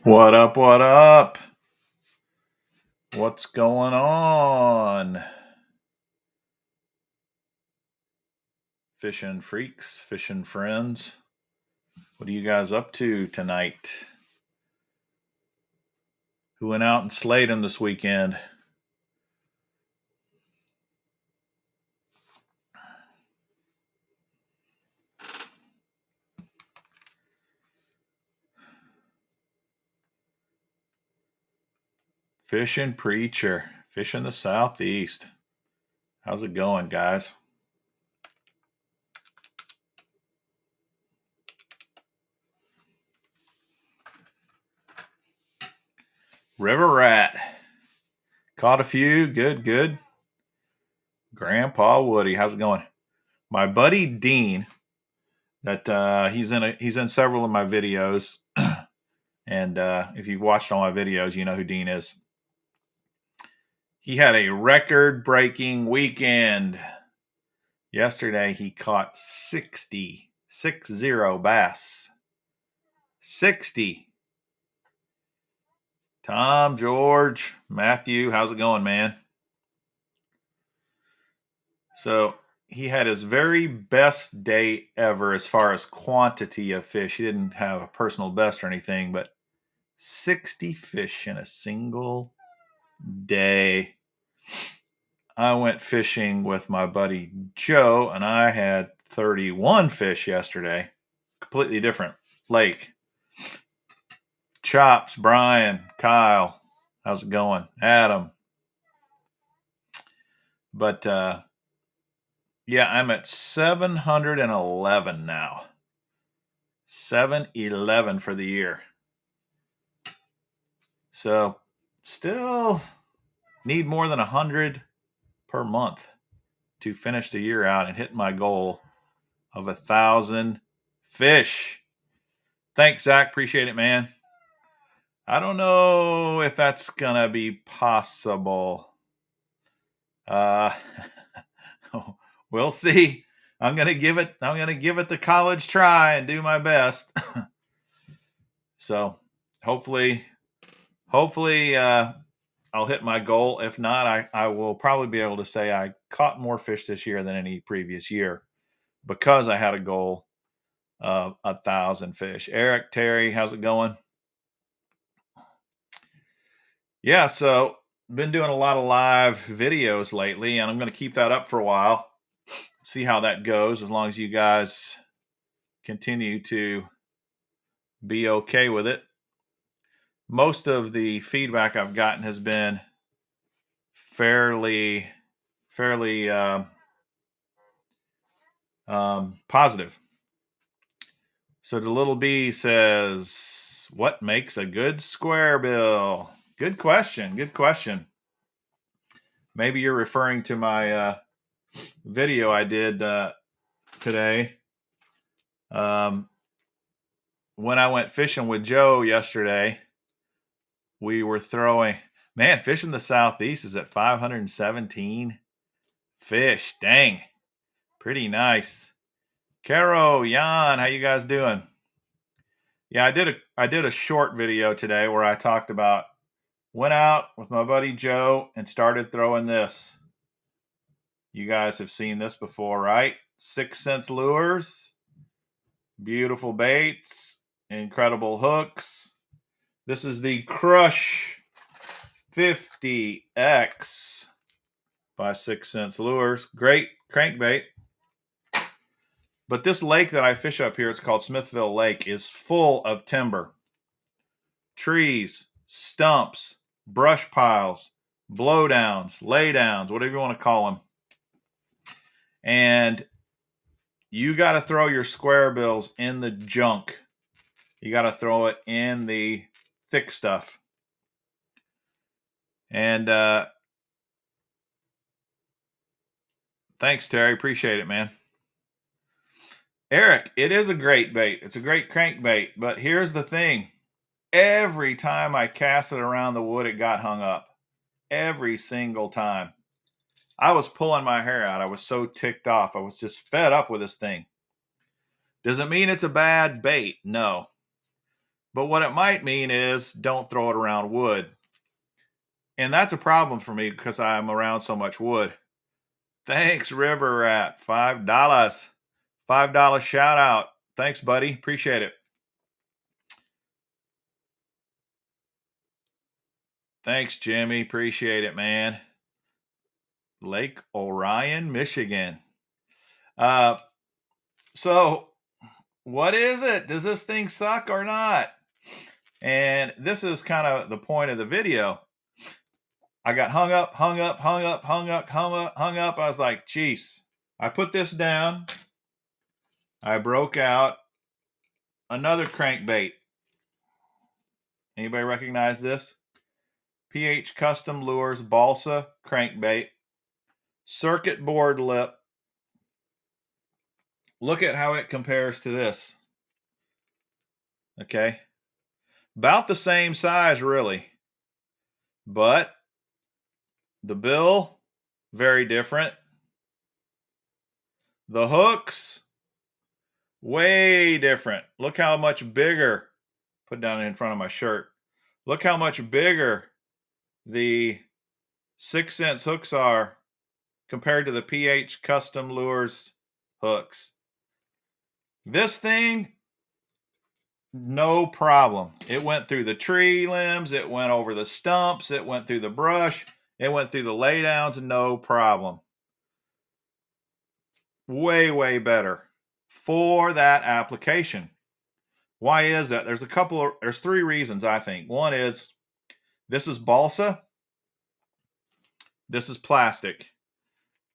What up? What up? What's going on? Fishing freaks, fishing friends. What are you guys up to tonight? Who went out and slayed them this weekend? Fishing preacher, fishing the southeast. How's it going, guys? River rat. Caught a few. Good, good. Grandpa Woody, how's it going? My buddy Dean, that he's in several of my videos, and if you've watched all my videos, you know who Dean is. He had a record-breaking weekend. Yesterday, he caught 60 bass. 60. Tom, George, Matthew, how's it going, man? So he had his very best day ever as far as quantity of fish. He didn't have a personal best or anything, but 60 fish in a single day. I went fishing with my buddy Joe, and I had 31 fish yesterday. Completely different lake. Chops, Brian, Kyle, how's it going? Adam. But yeah, I'm at 711 now. 711 for the year. So still need more than 100 per month to finish the year out and hit my goal of 1,000 fish. Thanks, Zach. Appreciate it, man. I don't know if that's gonna be possible. We'll see. I'm gonna give it the college try and do my best. So hopefully I'll hit my goal. If not, I will probably be able to say I caught more fish this year than any previous year because I had a goal of 1,000 fish. Eric, Terry, how's it going? Yeah, so been doing a lot of live videos lately, and I'm going to keep that up for a while. See how that goes, as long as you guys continue to be okay with it. Most of the feedback I've gotten has been fairly positive. So the little B says, what makes a good square bill? Good question. Good question. Maybe you're referring to my video I did today. When I went fishing with Joe yesterday, we were throwing, man, fishing the southeast is at 517 fish. Dang, pretty nice. Caro, Jan, how you guys doing? Yeah, I did a short video today where I talked about, went out with my buddy Joe and started throwing this. You guys have seen this before, right? 6 cents lures, beautiful baits, incredible hooks. This is the Crush 50X by 6 cents lures. Great crankbait. But this lake that I fish up here, it's called Smithville Lake, is full of timber. Trees, stumps, brush piles, blowdowns, laydowns, whatever you want to call them. And you got to throw your square bills in the junk. You got to throw it in the thick stuff. And thanks, Terry. Appreciate it, man. Eric, it is a great bait. It's a great crankbait. But here's the thing. Every time I cast it around the wood, it got hung up. Every single time. I was pulling my hair out. I was so ticked off. I was just fed up with this thing. Does it mean it's a bad bait? No. But what it might mean is don't throw it around wood. And that's a problem for me because I'm around so much wood. Thanks, River Rat. $5. $5 shout out. Thanks, buddy. Appreciate it. Thanks, Jimmy. Appreciate it, man. Lake Orion, Michigan. So what is it? Does this thing suck or not? And this is kind of the point of the video. I got hung up. I was like, geez. I put this down. I broke out another crankbait. Anybody recognize this? PH Custom Lures Balsa crankbait. Circuit board lip. Look at how it compares to this. Okay. About the same size, really. But the bill, very different. The hooks, way different. Look how much bigger. Put down in front of my shirt. Look how much bigger the 6-cents hooks are compared to the PH Custom Lures hooks. This thing, no problem. It went through the tree limbs. It went over the stumps. It went through the brush. It went through the laydowns, no problem. Way, way better for that application. Why is that? There's 3 reasons, I think. One is this is balsa. This is plastic.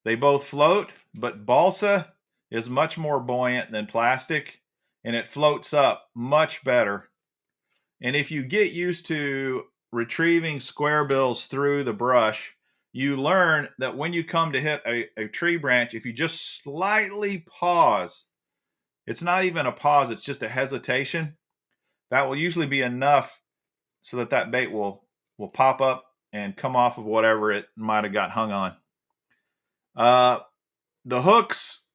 They both float, but balsa is much more buoyant than plastic, and it floats up much better. And if you get used to retrieving square bills through the brush, you learn that when you come to hit a tree branch, if you just slightly pause, it's not even a pause, it's just a hesitation, that will usually be enough so that that bait will pop up and come off of whatever it might have got hung on. The hooks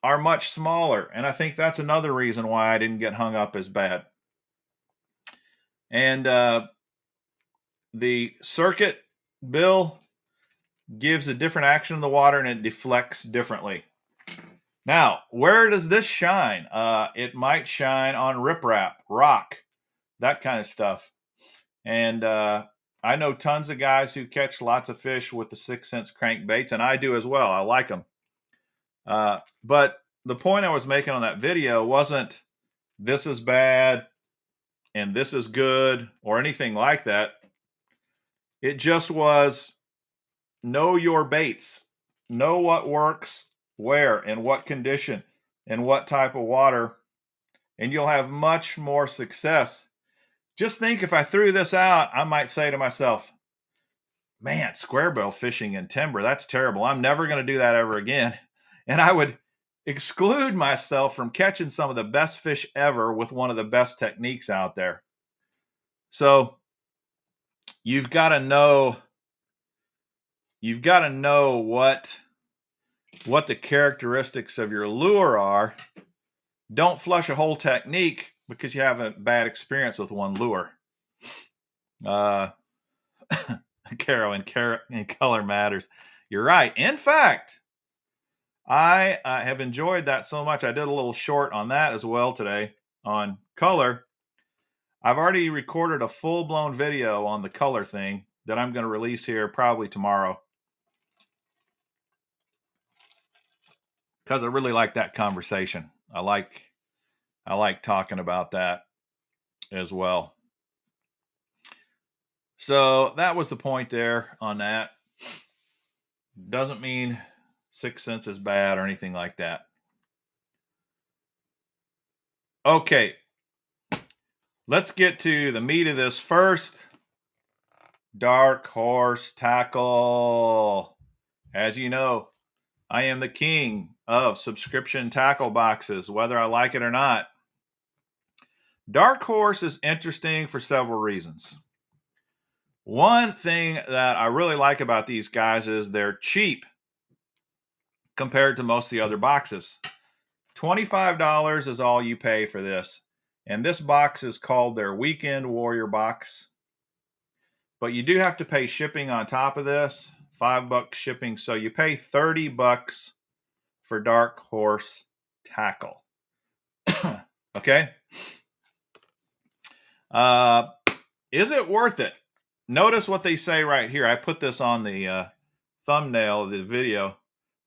are much smaller, and I think that's another reason why I didn't get hung up as bad. And the circuit bill gives a different action in the water, and it deflects differently. Now, where does this shine? It might shine on riprap, rock, that kind of stuff. And I know tons of guys who catch lots of fish with the 6-cents crankbaits, and I do as well. I like them. But the point I was making on that video wasn't this is bad and this is good or anything like that. It just was know your baits. Know what works where and what condition and what type of water, and you'll have much more success. Just think, if I threw this out, I might say to myself, man, square bill fishing in timber, that's terrible. I'm never going to do that ever again. And I would exclude myself from catching some of the best fish ever with one of the best techniques out there. So you've got to know what the characteristics of your lure are. Don't flush a whole technique because you have a bad experience with one lure. Carol and color matters. You're right. In fact, I have enjoyed that so much. I did a little short on that as well today on color. I've already recorded a full-blown video on the color thing that I'm going to release here probably tomorrow, because I really like that conversation. I like talking about that as well. So that was the point there on that. Doesn't mean 6-cents is bad or anything like that. Okay, let's get to the meat of this first. Dark Horse tackle. As you know, I am the king of subscription tackle boxes, whether I like it or not. Dark Horse is interesting for several reasons. One thing that I really like about these guys is they're cheap compared to most of the other boxes. $25 is all you pay for this. And this box is called their Weekend Warrior box. But you do have to pay shipping on top of this, $5 shipping. So you pay $30 for Dark Horse tackle. Okay. Is it worth it? Notice what they say right here. I put this on the thumbnail of the video.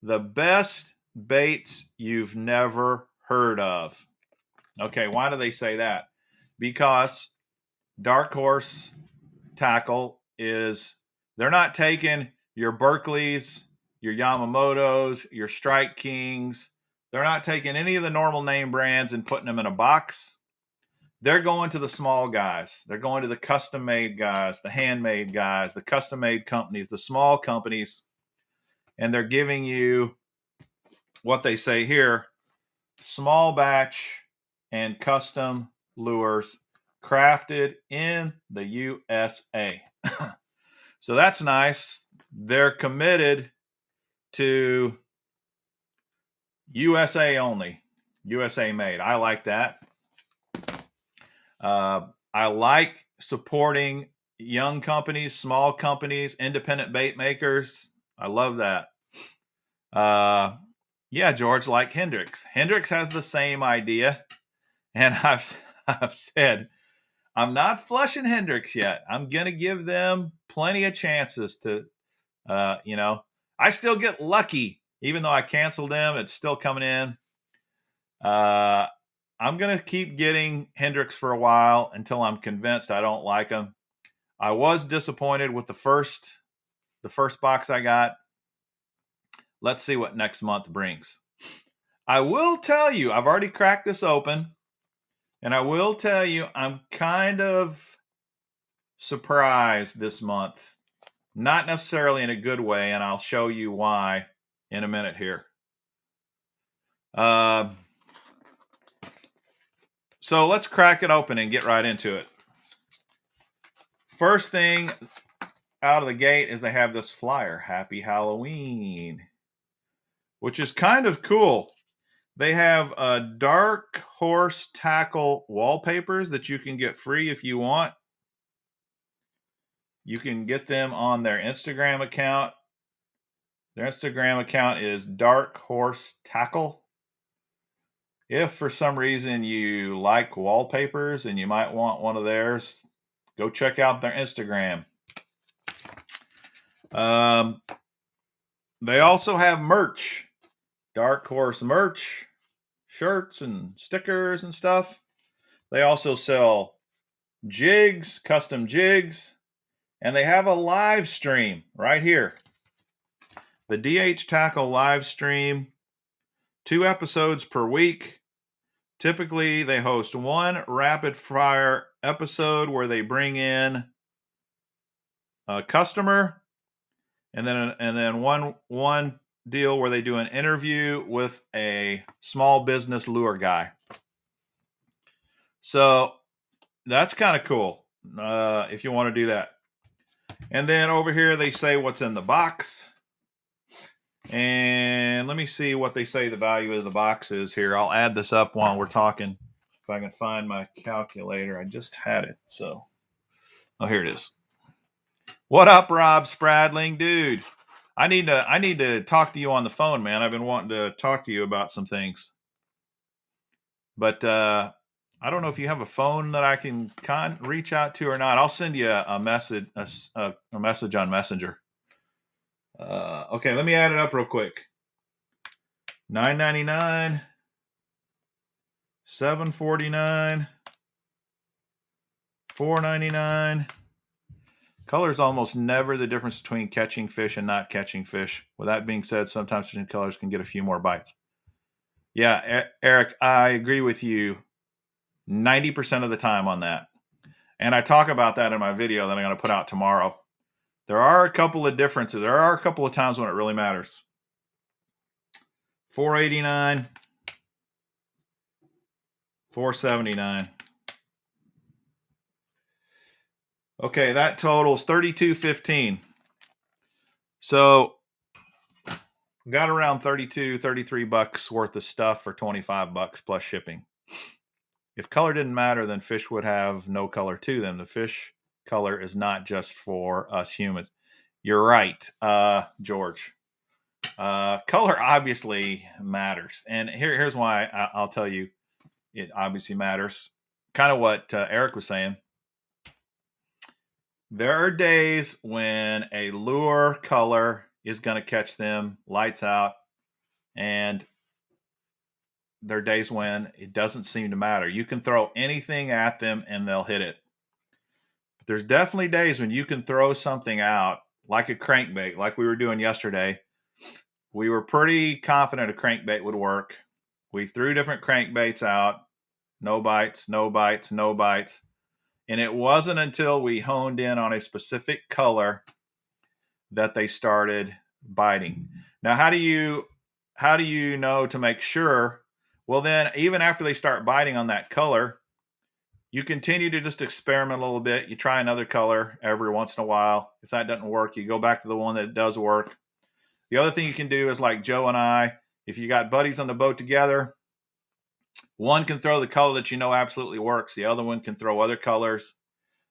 The best baits you've never heard of. Okay, why do they say that? Because Dark Horse tackle is, they're not taking your Berkeleys, your Yamamotos, your Strike Kings. They're not taking any of the normal name brands and putting them in a box. They're going to the small guys. They're going to the custom-made guys, the handmade guys, the custom-made companies, the small companies, and they're giving you what they say here, small batch and custom lures crafted in the USA. So that's nice. They're committed to USA only, USA made. I like that. I like supporting young companies, small companies, independent bait makers. I love that. Yeah, George, like Hendrix. Hendrix has the same idea. And I've said, I'm not flushing Hendrix yet. I'm going to give them plenty of chances to, I still get lucky. Even though I canceled them, it's still coming in. I'm going to keep getting Hendrix for a while until I'm convinced I don't like them. I was disappointed with the first box I got. Let's see what next month brings. I will tell you, I've already cracked this open, and I will tell you, I'm kind of surprised this month. Not necessarily in a good way, and I'll show you why in a minute here. So let's crack it open and get right into it. First thing out of the gate is they have this flyer, Happy Halloween, which is kind of cool. They have Dark Horse tackle wallpapers that you can get free if you want. You can get them on their Instagram account. Their Instagram account is Dark Horse Tackle. If for some reason you like wallpapers and you might want one of theirs, go check out their Instagram. They also have merch, Dark Horse merch, shirts and stickers and stuff. They also sell jigs, custom jigs, and they have a live stream right here. The DH Tackle live stream, 2 episodes per week. Typically, they host one rapid fire episode where they bring in a customer, and then one deal where they do an interview with a small business lure guy. So that's kind of cool if you want to do that. And then over here they say what's in the box. And let me see what they say the value of the box is here. I'll add this up while we're talking. If I can find my calculator. I just had it. So, here it is. What up, Rob Spradling? Dude, I need to talk to you on the phone, man. I've been wanting to talk to you about some things. But I don't know if you have a phone that I can reach out to or not. I'll send you a message on Messenger. Okay, let me add it up real quick. $9.99, $7.49, $4.99. Color's almost never the difference between catching fish and not catching fish. With that being said, sometimes colors can get a few more bites. Yeah, Eric, I agree with you 90% of the time on that. And I talk about that in my video that I'm going to put out tomorrow. There are a couple of differences. There are a couple of times when it really matters. $4.89, $4.79. Okay, that totals $32.15. So got around $33 worth of stuff for $25 plus shipping. If color didn't matter, then fish would have no color to them. The fish color is not just for us humans. You're right, George. Color obviously matters. And here's why I'll tell you it obviously matters. Kind of what Eric was saying. There are days when a lure color is going to catch them lights out, and there are days when it doesn't seem to matter. You can throw anything at them and they'll hit it. But there's definitely days when you can throw something out like a crankbait, like we were doing yesterday. We were pretty confident a crankbait would work. We threw different crankbaits out. No bites, no bites, no bites. And it wasn't until we honed in on a specific color that they started biting. Now, how do you know to make sure? Well, then even after they start biting on that color, you continue to just experiment a little bit. You try another color every once in a while. If that doesn't work, you go back to the one that does work. The other thing you can do is like Joe and I, if you got buddies on the boat together, one can throw the color that you know absolutely works. The other one can throw other colors.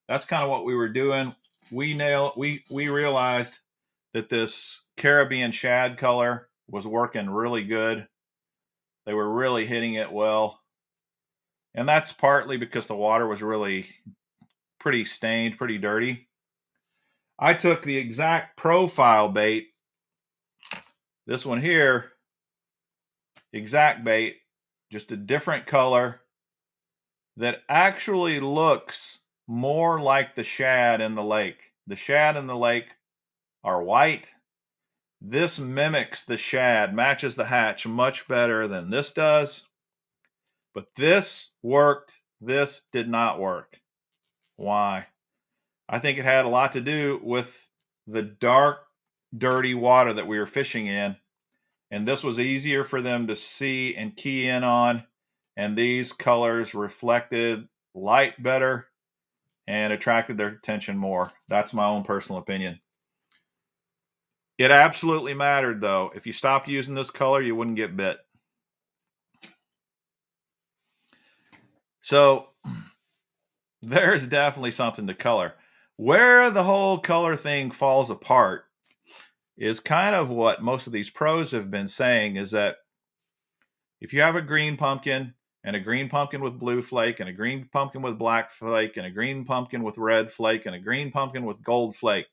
That's kind of what we were doing. We realized that this Caribbean shad color was working really good. They were really hitting it well. And that's partly because the water was really pretty stained, pretty dirty. I took the exact profile bait, this one here, exact bait, just a different color that actually looks more like the shad in the lake. The shad in the lake are white. This mimics the shad, matches the hatch much better than this does. But this worked. This did not work. Why? I think it had a lot to do with the dark, dirty water that we were fishing in. And this was easier for them to see and key in on. And these colors reflected light better and attracted their attention more. That's my own personal opinion. It absolutely mattered, though. If you stopped using this color, you wouldn't get bit. So there's definitely something to color. Where the whole color thing falls apart is kind of what most of these pros have been saying, is that if you have a green pumpkin and a green pumpkin with blue flake and a green pumpkin with black flake and a green pumpkin with red flake and a green pumpkin with gold flake,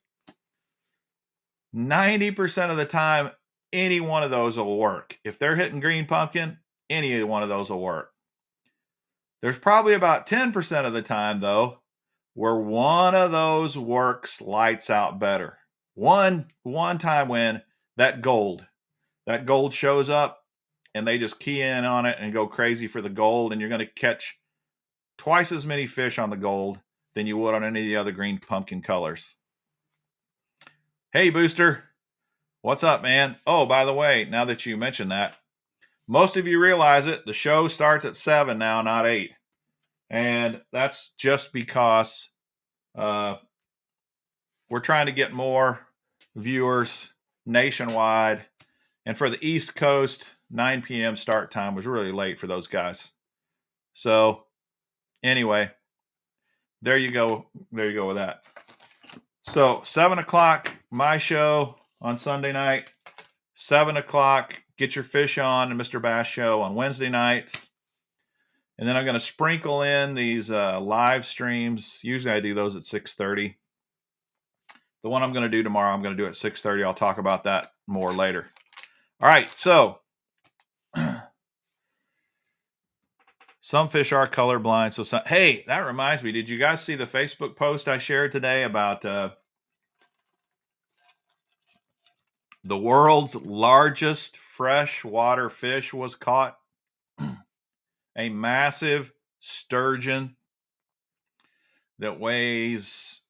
90% of the time, any one of those will work. If they're hitting green pumpkin, any one of those will work. There's probably about 10% of the time, though, where one of those works lights out better. One time when that gold shows up and they just key in on it and go crazy for the gold, and you're going to catch twice as many fish on the gold than you would on any of the other green pumpkin colors. Hey, Booster. What's up, man? Oh, by the way, now that you mentioned that, most of you realize it. The show starts at 7 now, not 8. And that's just because we're trying to get more viewers nationwide. And for the East Coast, 9 p.m. start time was really late for those guys. So anyway, there you go. There you go with that. So 7 o'clock, my show on Sunday night. 7 o'clock, Get Your Fish On, and Mr. Bass show on Wednesday nights. And then I'm going to sprinkle in these live streams. Usually I do those at 6:30. The one I'm going to do tomorrow, I'm going to do at 6:30. I'll talk about that more later. All right, so some fish are colorblind. So hey, that reminds me. Did you guys see the Facebook post I shared today about the world's largest freshwater fish was caught? A massive sturgeon that weighs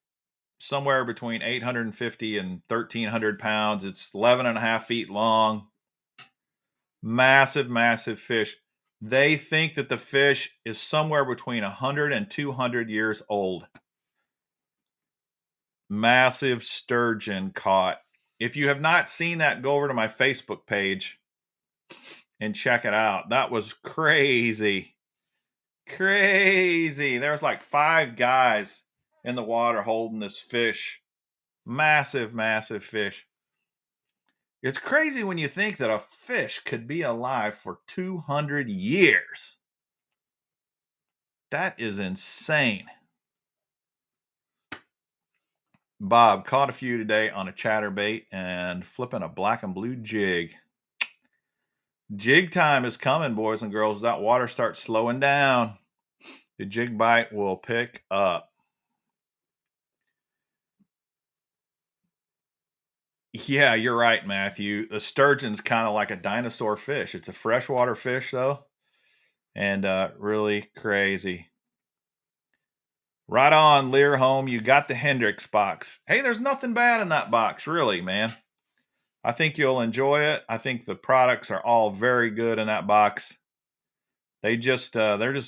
somewhere between 850 and 1,300 pounds. It's 11 and a half feet long. Massive, massive fish. They think that the fish is somewhere between 100 and 200 years old. Massive sturgeon caught. If you have not seen that, go over to my Facebook page and check it out. That was crazy. Crazy. There's like 5 guys in the water holding this fish. Massive, massive fish. It's crazy when you think that a fish could be alive for 200 years. That is insane. Bob caught a few today on a chatterbait and flipping a black and blue jig. Jig time is coming, boys and girls. That water starts slowing down. The jig bite will pick up. Yeah, you're right, Matthew. The sturgeon's kind of like a dinosaur fish. It's a freshwater fish, though, and really crazy. Right on, Lear Home. You got the Hendrix box. Hey, there's nothing bad in that box, really, man. I think you'll enjoy it. I think the products are all very good in that box. They're just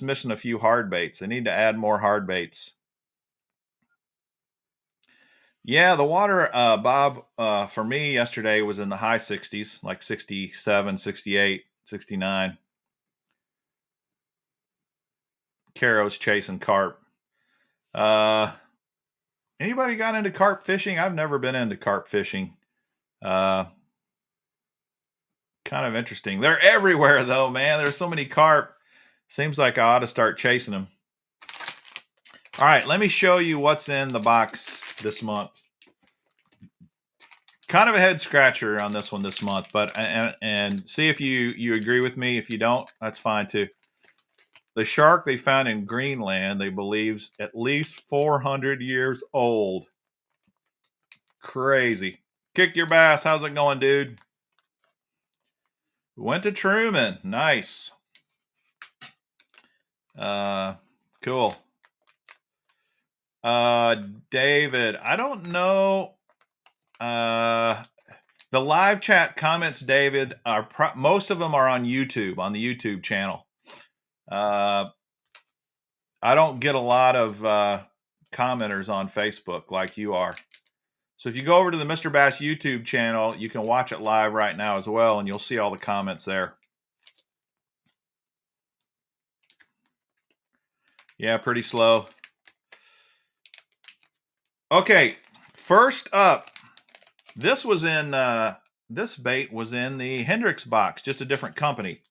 missing a few hard baits. They need to add more hard baits. Yeah, the water, Bob, for me yesterday was in the high 60s, like 67, 68, 69. Caro's chasing carp. Anybody got into carp fishing? I've never been into carp fishing. Kind of interesting. They're everywhere, though, man. There's so many carp. Seems like I ought to start chasing them. All right, let me show you what's in the box this month. Kind of a head scratcher on this one this month, but and see if you agree with me. If you don't, that's fine too. The shark they found in Greenland, they believe's at least 400 years old. Crazy. Kick your bass. How's it going, dude? Went to Truman. Nice. Cool. David, I don't know. The live chat comments, David, are most of them are on YouTube, on the YouTube channel. I don't get a lot of commenters on Facebook like you are. So if you go over to the Mr. Bass YouTube channel, you can watch it live right now as well, and you'll see all the comments there. Yeah, pretty slow. Okay, first up, this bait was in the Hendrix box, just a different company.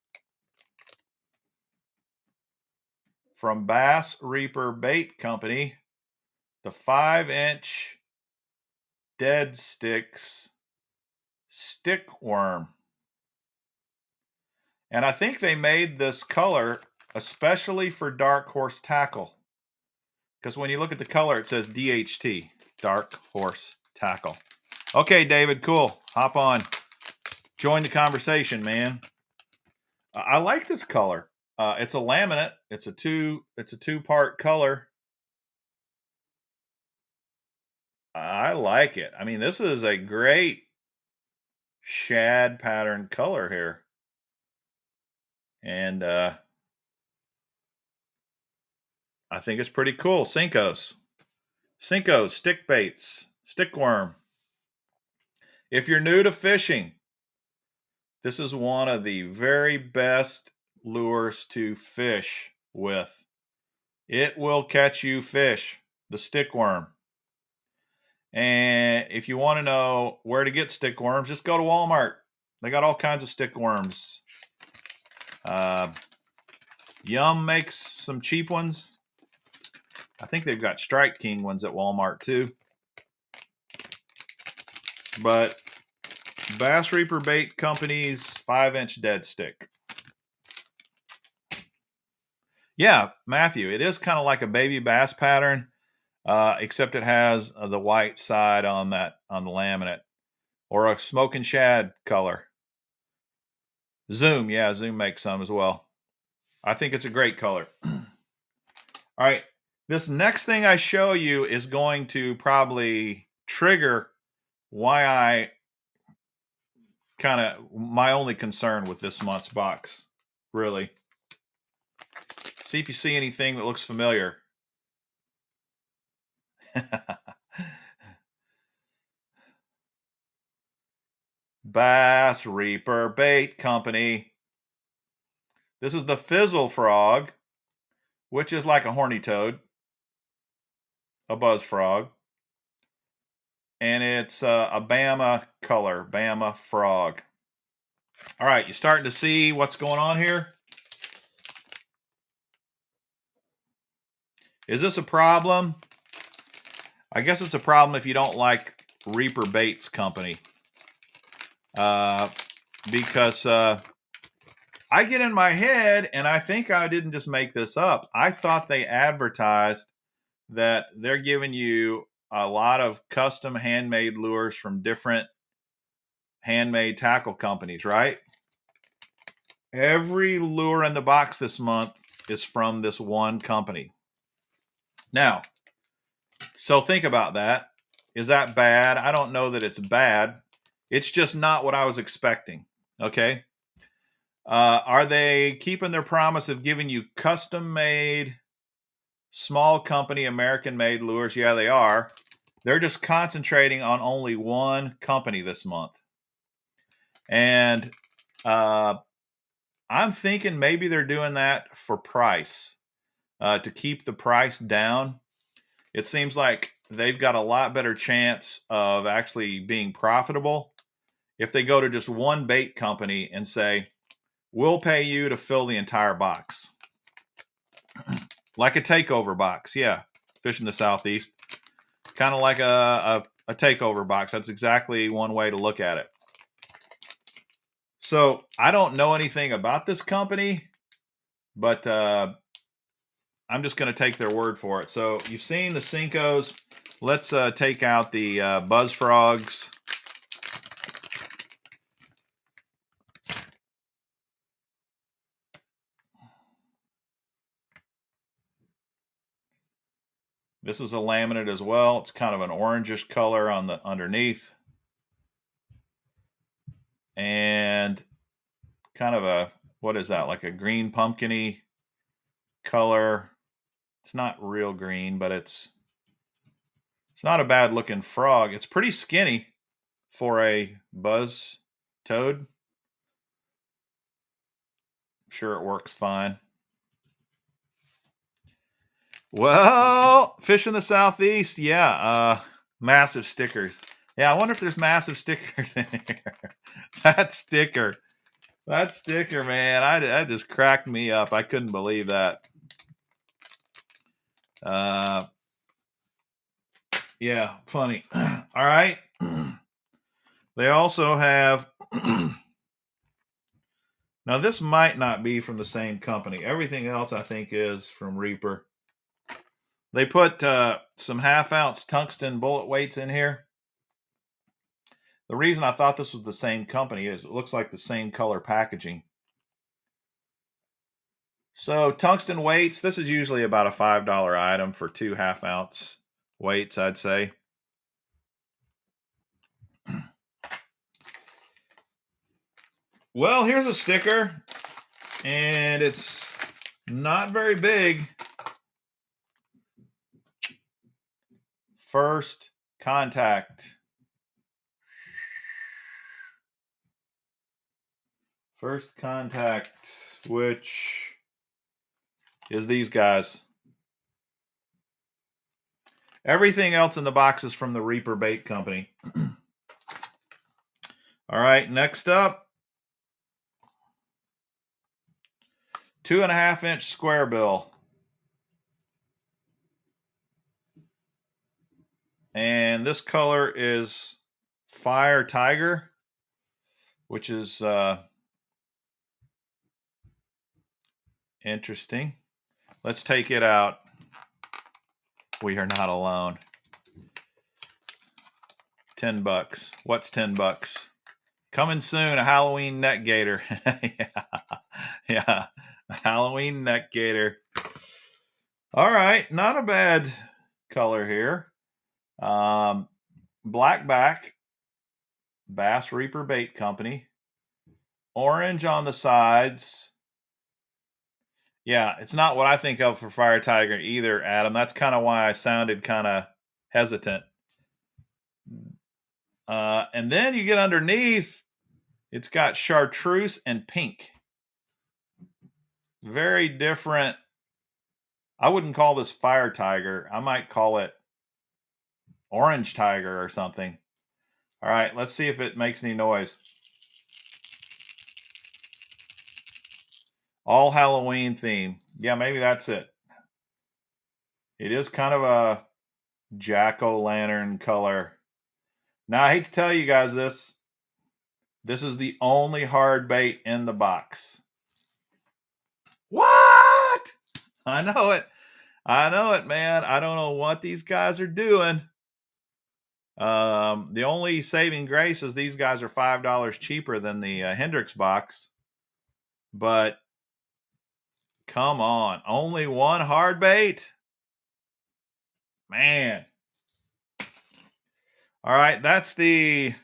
From Bass Reaper Bait Company, the 5-inch Dead Sticks stick worm. And I think they made this color especially for dark horse tackle. Because when you look at the color, it says DHT, dark horse tackle. Okay, David, cool. Hop on. Join the conversation, man. I like this color. It's a laminate. It's a two-part color. I like it. I mean, this is a great shad pattern color here. And I think it's pretty cool. Cinco's stick baits, stick worm. If you're new to fishing, this is one of the very best lures to fish with. It will catch you fish, the stick worm. And if you want to know where to get stick worms, just go to Walmart. They got all kinds of stick worms. Yum makes some cheap ones. I think they've got Strike King ones at Walmart too. But Bass Reaper Bait Company's 5-inch dead stick. Yeah, Matthew, it is kind of like a baby bass pattern, except it has the white side on the laminate, or a smoke and shad color. Zoom, yeah, Zoom makes some as well. I think it's a great color. All right, this next thing I show you is going to probably trigger why I my only concern with this month's box, really. See if you see anything that looks familiar. Bass Reaper Bait Company. This is the Fizzle Frog which is like a horny toad, a buzz frog. And it's a Bama color, Bama frog. All right, you starting to see what's going on here? Is this a problem? I guess it's a problem if you don't like Reaper Baits Company. Because I get in my head, and I think I didn't just make this up. I thought they advertised that they're giving you a lot of custom handmade lures from different handmade tackle companies, right? Every lure in the box this month is from this one company. Now, so think about that. Is that bad? I don't know that it's bad. It's just not what I was expecting. Okay. Are they keeping their promise of giving you custom made, small company, American made lures? Yeah, they are. They're just concentrating on only one company this month. And I'm thinking maybe they're doing that for price, to keep the price down. It seems like they've got a lot better chance of actually being profitable if they go to just one bait company and say, we'll pay you to fill the entire box. Like a takeover box. Yeah. Fish in the Southeast. Kind of like a takeover box. That's exactly one way to look at it. So I don't know anything about this company, but I'm just going to take their word for it. So you've seen the Cincos. Let's take out the buzz frogs. This is a laminate as well. It's kind of an orangish color on the underneath. And kind of a, what is that? Like a green pumpkin-y color. It's not real green, but it's not a bad looking frog. It's pretty skinny for a buzz toad. I'm sure it works fine. Well, fish in the Southeast, yeah. Massive stickers. Yeah, I wonder if there's massive stickers in here. That sticker, man, that just cracked me up. I couldn't believe that. Yeah, funny. All right. They also have, now this might not be from the same company. Everything else I think is from Reaper. They put some 1/2 ounce tungsten bullet weights in here. The reason I thought this was the same company is it looks like the same color packaging. So tungsten weights, this is usually about a $5 item for 2 1/2 ounce weights, I'd say. Well, here's a sticker, and it's not very big. First contact. First contact, which is these guys. Everything else in the box is from the Reaper Bait Company. All right, next up, 2.5 inch square bill. And this color is Fire Tiger, which is interesting. Let's take it out. We are not alone. $10. What's $10? Coming soon, a Halloween neck gator. Yeah, a Halloween neck gator. All right, not a bad color here. Blackback, Bass Reaper Bait Company. Orange on the sides. Yeah, it's not what I think of for Fire Tiger either, Adam. That's kind of why I sounded kind of hesitant. And then you get underneath, it's got chartreuse and pink. Very different I wouldn't call this fire tiger. I might call it orange tiger or something. All right, let's see if it makes any noise. All Halloween theme. Yeah, maybe that's it. It is kind of a jack-o'-lantern color. Now, I hate to tell you guys this. This is the only hard bait in the box. What? I know it. I know it, man. I don't know what these guys are doing. The only saving grace is these guys are $5 cheaper than the Hendrix box. But come on, only one hard bait? Man. All right, that's the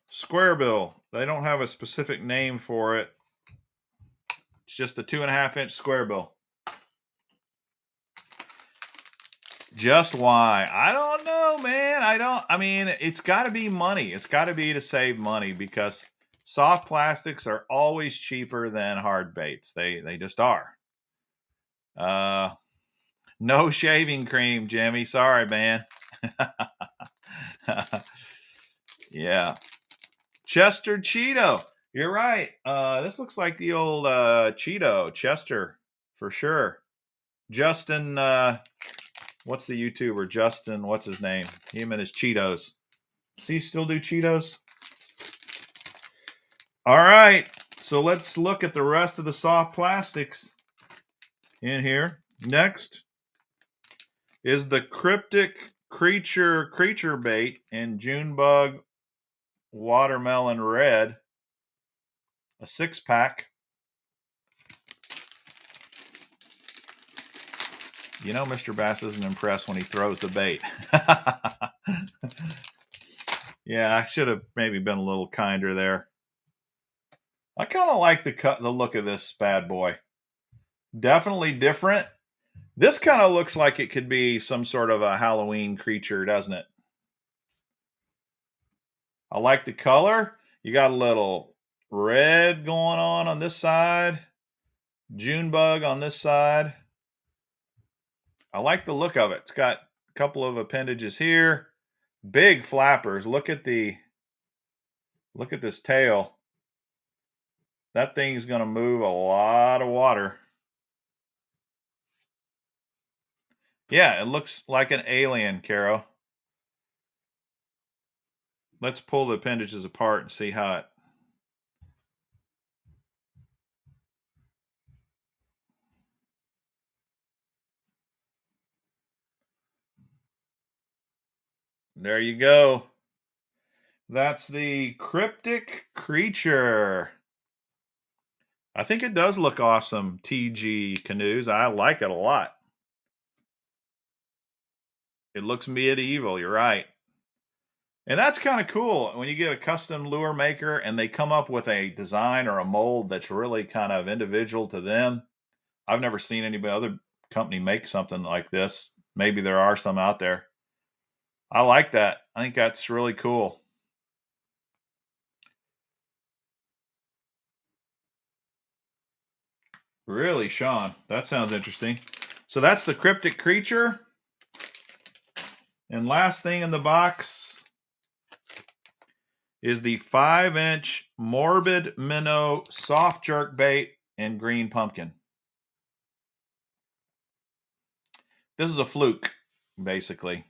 square bill. They don't have a specific name for it. It's just the 2.5-inch square bill. Just why? I don't know, man. I mean, it's got to be money. It's got to be to save money because soft plastics are always cheaper than hard baits. They just are. No shaving cream, Jimmy. Sorry, man. Yeah. Chester Cheeto. You're right. This looks like the old Cheeto, Chester, for sure. Justin, what's the YouTuber? Justin, what's his name? Him and his Cheetos. Does he still do Cheetos? All right. So let's look at the rest of the soft plastics in here. Next is the Cryptic Creature Bait in Junebug Watermelon Red. A 6-pack. You know, Mr. Bass isn't impressed when he throws the bait. Yeah, I should have maybe been a little kinder there. I kind of like the look of this bad boy. Definitely different. This kind of looks like it could be some sort of a Halloween creature, doesn't it? I like the color. You got a little red going on this side. Junebug on this side. I like the look of it. It's got a couple of appendages here. Big flappers. Look at this tail. That thing's going to move a lot of water. Yeah, it looks like an alien, Caro. Let's pull the appendages apart and see how it... There you go. That's the Cryptic Creature. I think it does look awesome, TG Canoes. I like it a lot. It looks medieval, you're right. And that's kind of cool when you get a custom lure maker and they come up with a design or a mold that's really kind of individual to them. I've never seen any other company make something like this. Maybe there are some out there. I like that. I think that's really cool. Really, Sean? That sounds interesting. So that's the Cryptic Creature. And last thing in the box is the 5-inch Morbid Minnow soft jerk bait in green pumpkin. This is a fluke, basically.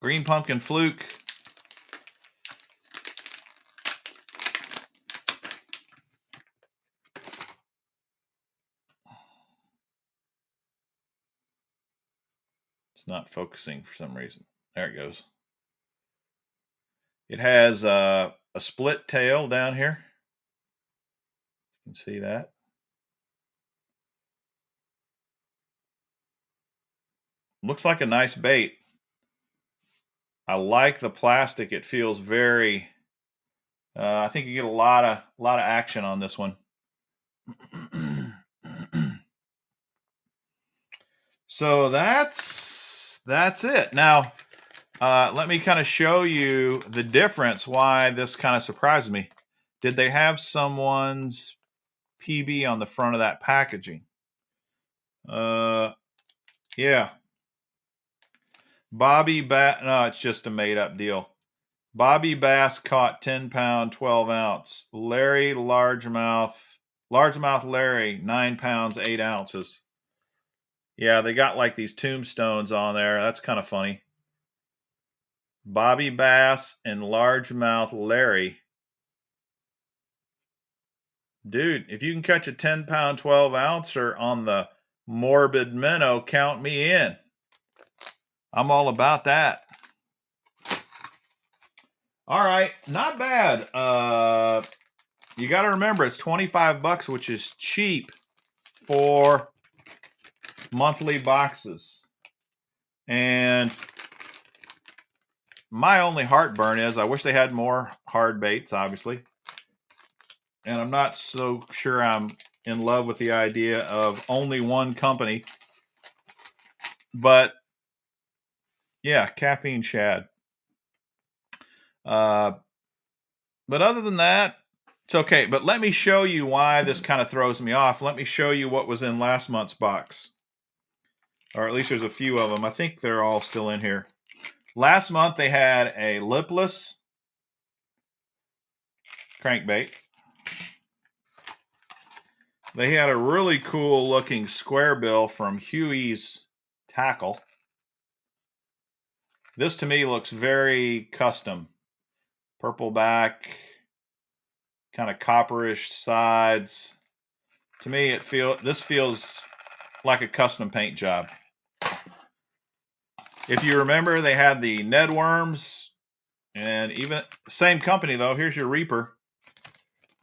Green pumpkin fluke. It's not focusing for some reason. There it goes. It has a split tail down here. You can see that. Looks like a nice bait. I like the plastic. It feels very... I think you get a lot of action on this one. So that's it. Now, let me kind of show you the difference, why this kind of surprised me. Did they have someone's PB on the front of that packaging? Yeah. Bobby Bass. No, it's just a made up deal. Bobby Bass caught 10-pound, 12-ounce. Largemouth Larry, 9 pounds, 8 ounces. Yeah, they got like these tombstones on there. That's kind of funny. Bobby Bass and Largemouth Larry. Dude, if you can catch a 10-pound, 12-ouncer on the morbid minnow, count me in. I'm all about that. All right, not bad. You got to remember it's $25, which is cheap for monthly boxes. And my only heartburn is I wish they had more hard baits, obviously. And I'm not so sure I'm in love with the idea of only one company. But yeah, caffeine shad. But other than that, it's okay. But let me show you why this kind of throws me off. Let me show you what was in last month's box. Or at least there's a few of them. I think they're all still in here. Last month they had a lipless crankbait. They had a really cool looking square bill from Huey's Tackle. This to me looks very custom. Purple back, kind of copperish sides. To me, this feels like a custom paint job. If you remember, they had the Ned worms, and even same company though. Here's your Reaper.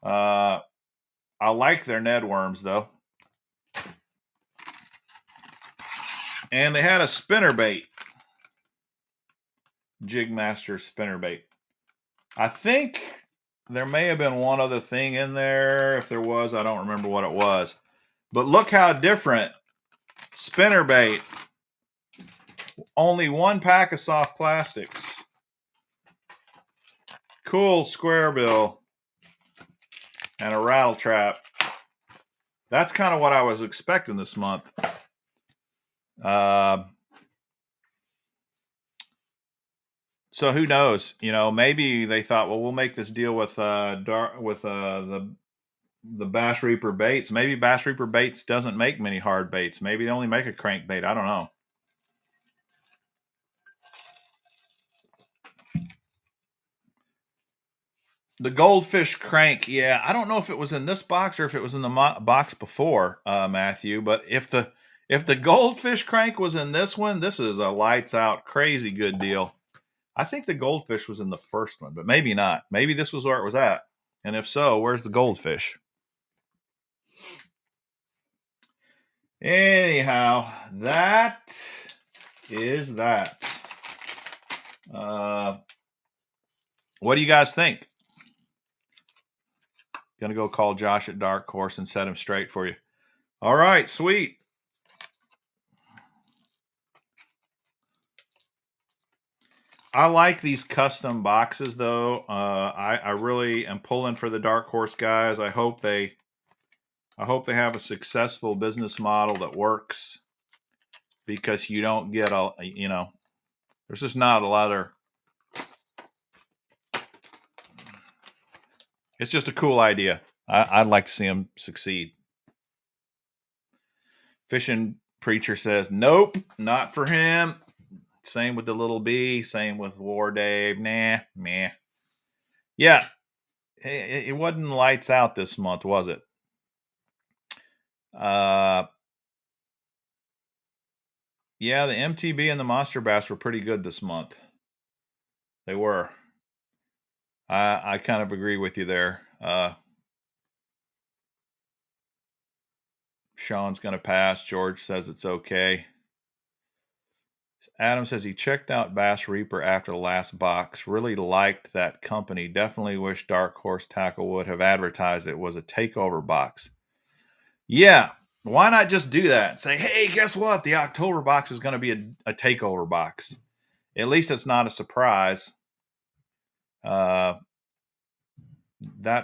I like their Ned worms though, and they had a spinnerbait, Jigmaster spinnerbait. I think there may have been one other thing in there. If there was, I don't remember what it was. But look how different. Spinnerbait. Only one pack of soft plastics. Cool square bill. And a rattle trap. That's kind of what I was expecting this month. So who knows? You know, maybe they thought, well, we'll make this deal with the Bass Reaper baits. Maybe Bass Reaper baits doesn't make many hard baits. Maybe they only make a crankbait. I don't know. The goldfish crank, yeah. I don't know if it was in this box or if it was in the box before, Matthew. But if the goldfish crank was in this one, this is a lights out, crazy good deal. I think the goldfish was in the first one, but maybe not. Maybe this was where it was at. And if so, where's the goldfish? Anyhow, that is that. What do you guys think? Gonna go call Josh at Dark Horse and set him straight for you. All right, sweet. I like these custom boxes though. I really am pulling for the Dark Horse guys. I hope they have a successful business model that works, because you don't get there's just not a lot of. It's just a cool idea. I'd like to see them succeed. Fishing Preacher says, nope, not for him. Same with the Little B. Same with War Dave. Nah, meh. Yeah, it wasn't lights out this month, was it? Yeah, the MTB and the Monster Bass were pretty good this month. They were. I kind of agree with you there. Sean's going to pass. George says it's okay. Adam says he checked out Bass Reaper after the last box. Really liked that company. Definitely wish Dark Horse Tackle would have advertised it was a takeover box. Yeah, why not just do that? Say, hey, guess what? The October box is going to be a takeover box. At least it's not a surprise. That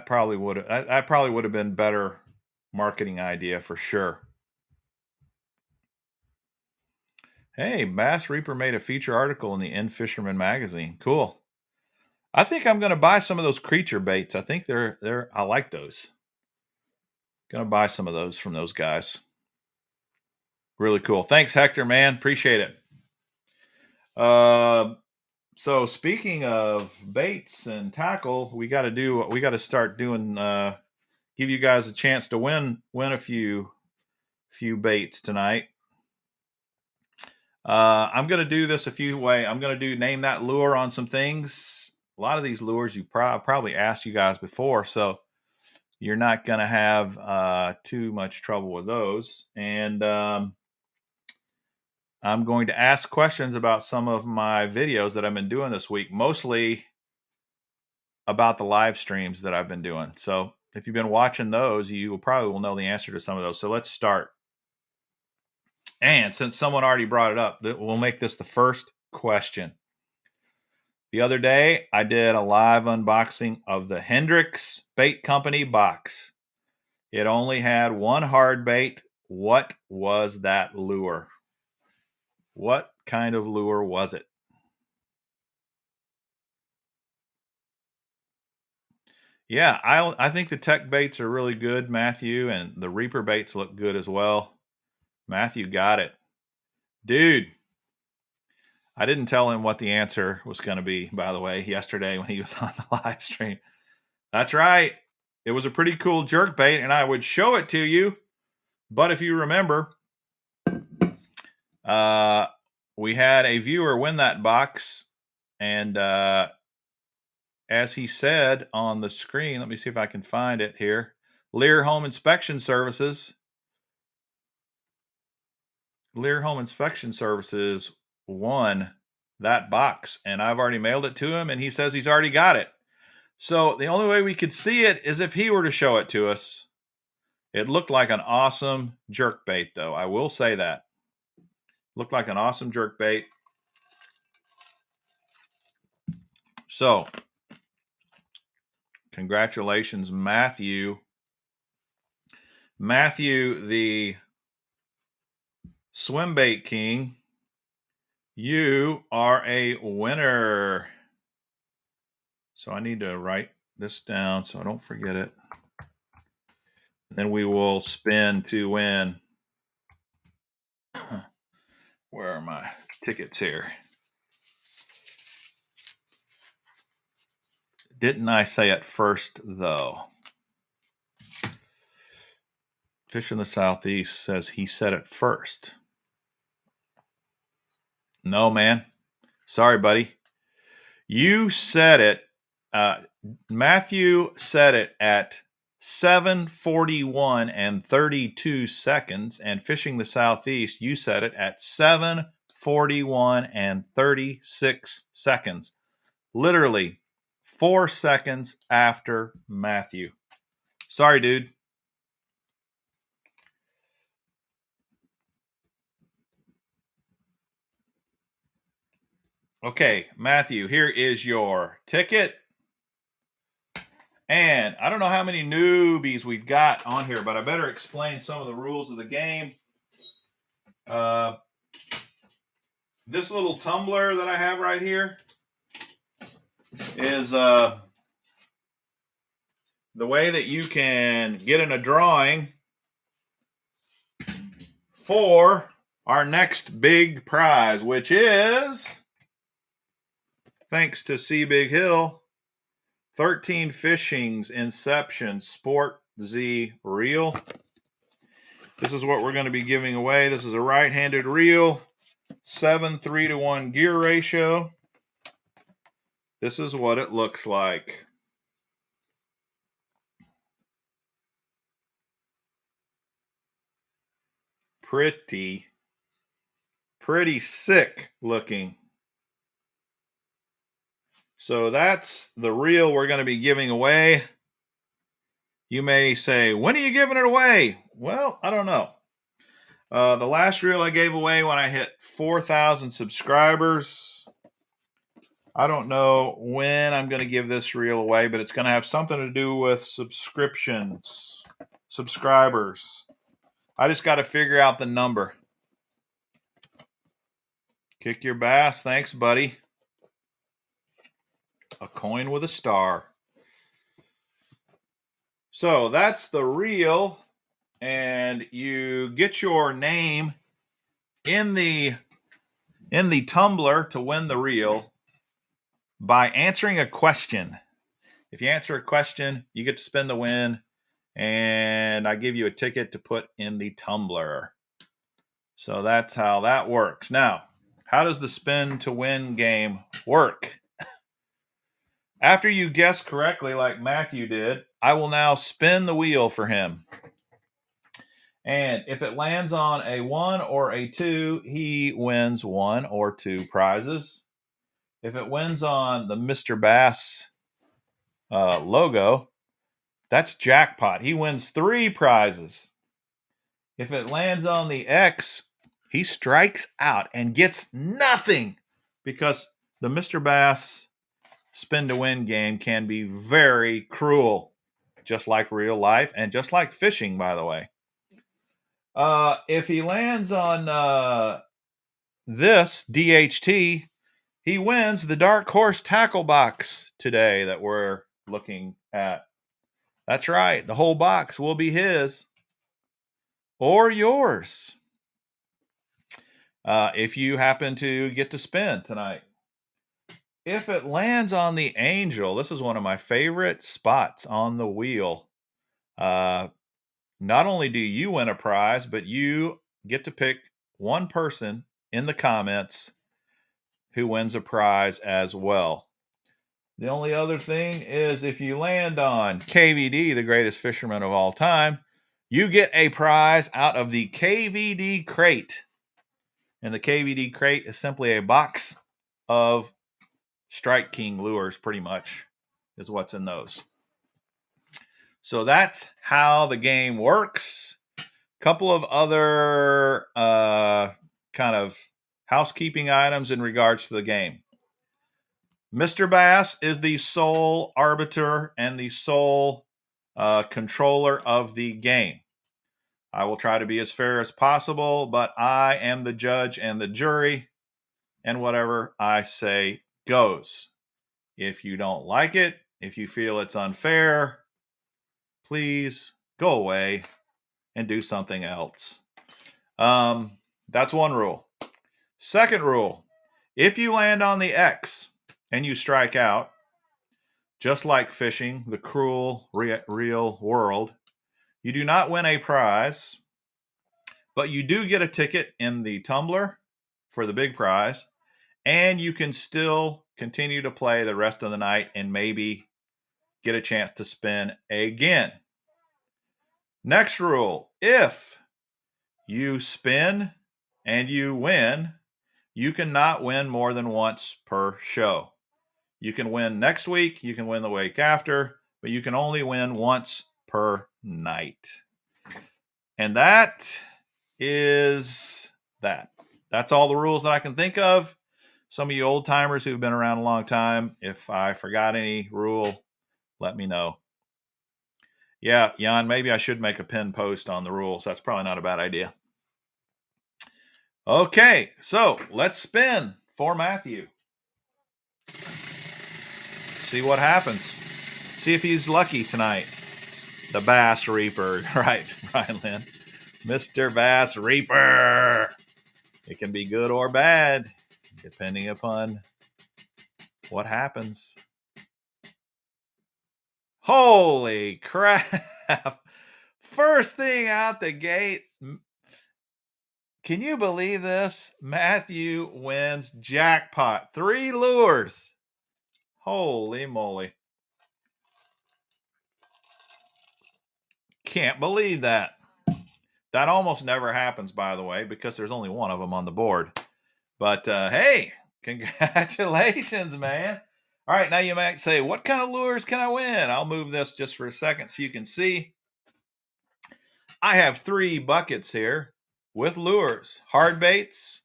probably would have been better marketing idea for sure. Hey, Bass Reaper made a feature article in the End Fisherman magazine. Cool. I think I'm going to buy some of those creature baits. I think I like those. Going to buy some of those from those guys. Really cool. Thanks, Hector, man. Appreciate it. So speaking of baits and tackle, we got to start doing, give you guys a chance to win a few baits tonight. I'm going to do this a few ways. I'm going to do name that lure on some things. A lot of these lures you've probably asked you guys before, so you're not going to have too much trouble with those. And I'm going to ask questions about some of my videos that I've been doing this week, mostly about the live streams that I've been doing. So if you've been watching those, you probably will know the answer to some of those. So let's start. And since someone already brought it up, we'll make this the first question. The other day, I did a live unboxing of the Hendrix Bait Company box. It only had one hard bait. What was that lure? What kind of lure was it? Yeah, I think the tech baits are really good, Matthew, and the Reaper baits look good as well. Matthew got it. Dude, I didn't tell him what the answer was going to be, by the way, yesterday when he was on the live stream. That's right. It was a pretty cool jerk bait, and I would show it to you. But if you remember, we had a viewer win that box, and as he said on the screen, let me see if I can find it here. Lear Home Inspection Services won that box, and I've already mailed it to him, and he says he's already got it. So the only way we could see it is if he were to show it to us. It looked like an awesome jerk bait, though. I will say that. Looked like an awesome jerk bait. So, congratulations, Matthew. Matthew, the swim bait king. You are a winner. So I need to write this down so I don't forget it. Then we will spin to win. Where are my tickets here? Didn't I say it first, though? Fish in the Southeast says he said it first. No, man. Sorry, buddy. You said it. Matthew said it at 7:41 and 32 seconds, and Fishing the Southeast, you said it at 7:41 and 36 seconds. Literally 4 seconds after Matthew. Sorry, dude. Okay, Matthew, here is your ticket. And I don't know how many newbies we've got on here, but I better explain some of the rules of the game. This little tumbler that I have right here is the way that you can get in a drawing for our next big prize, which is, thanks to C Big Hill, 13 Fishing's Inception Sport Z reel. This is what we're going to be giving away. This is a right-handed reel, 7:3-to-1 gear ratio. This is what it looks like. Pretty sick looking. So that's the reel we're going to be giving away. You may say, when are you giving it away? Well, I don't know. The last reel I gave away when I hit 4,000 subscribers. I don't know when I'm going to give this reel away, but it's going to have something to do with subscriptions, subscribers. I just got to figure out the number. Kick your bass. Thanks, buddy. A coin with a star. So that's the reel, and you get your name in the tumbler to win the reel by answering a question. If you answer a question, you get to spin the win, and I give you a ticket to put in the tumbler. So that's how that works. Now, how does the spin to win game work? After you guess correctly, like Matthew did, I will now spin the wheel for him. And if it lands on a 1 or a 2, he wins 1 or 2 prizes. If it wins on the Mr. Bass logo, that's jackpot. He wins 3 prizes. If it lands on the X, he strikes out and gets nothing, because the Mr. Bass spin to win game can be very cruel, just like real life and just like fishing, by the way. If he lands on this DHT, he wins the Dark Horse tackle box today that we're looking at. That's right. The whole box will be his or yours if you happen to get to spin tonight. If it lands on the Angel, this is one of my favorite spots on the wheel. Not only do you win a prize, but you get to pick one person in the comments who wins a prize as well. The only other thing is, if you land on KVD, the greatest fisherman of all time, you get a prize out of the KVD crate. And the KVD crate is simply a box of Strike King lures, pretty much, is what's in those. So that's how the game works. Couple of other kind of housekeeping items in regards to the game. Mr. Bass is the sole arbiter and the sole controller of the game. I will try to be as fair as possible, but I am the judge and the jury, and whatever I say goes. If you don't like it, if you feel it's unfair, please go away and do something else. That's one rule. Second rule, if you land on the X and you strike out, just like fishing, the cruel, real world, you do not win a prize, but you do get a ticket in the tumbler for the big prize, and you can still continue to play the rest of the night and maybe get a chance to spin again. Next rule, if you spin and you win, you cannot win more than once per show. You can win next week, you can win the week after, but you can only win once per night. And that is that. That's all the rules that I can think of. Some of you old timers who've been around a long time, if I forgot any rule, let me know. Yeah, Jan, maybe I should make a pinned post on the rules. That's probably not a bad idea. Okay, so let's spin for Matthew. See what happens. See if he's lucky tonight. The Bass Reaper. Right, Brian Lynn. Mr. Bass Reaper. It can be good or bad, depending upon what happens. Holy crap. First thing out the gate. Can you believe this? Matthew wins jackpot. 3 lures. Holy moly. Can't believe that. That almost never happens, by the way, because there's only one of them on the board. But hey, congratulations, man. All right, now you might say, what kind of lures can I win? I'll move this just for a second so you can see. I have 3 buckets here with lures, hard baits,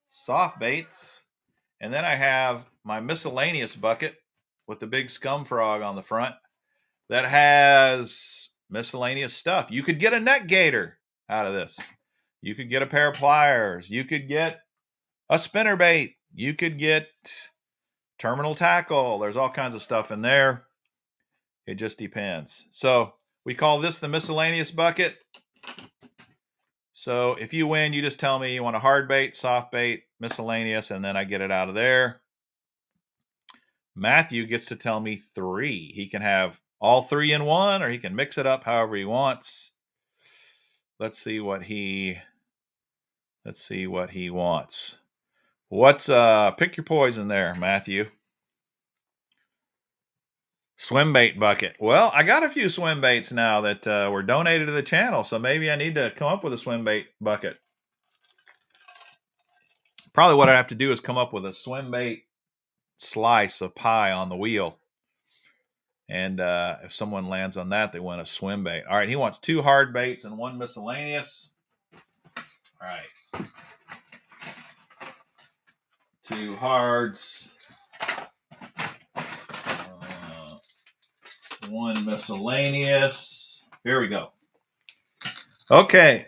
soft baits, and then I have my miscellaneous bucket with the big scum frog on the front that has miscellaneous stuff. You could get a net gator out of this. You could get a pair of pliers. You could get A spinnerbait. You could get terminal tackle. There's all kinds of stuff in there. It just depends. So we call this the miscellaneous bucket. So if you win, you just tell me you want a hard bait, soft bait, miscellaneous, and then I get it out of there. Matthew gets to tell me 3. He can have all 3 in one, or he can mix it up however he wants. Let's see what he wants. What's pick your poison there, Matthew? Swim bait bucket. Well, I got a few swim baits now that were donated to the channel, so maybe I need to come up with a swim bait bucket. Probably what I have to do is come up with a swim bait slice of pie on the wheel. And if someone lands on that, they win a swim bait. All right, he wants 2 hard baits and 1 miscellaneous. All right. 2 hards. 1 miscellaneous. Here we go. Okay.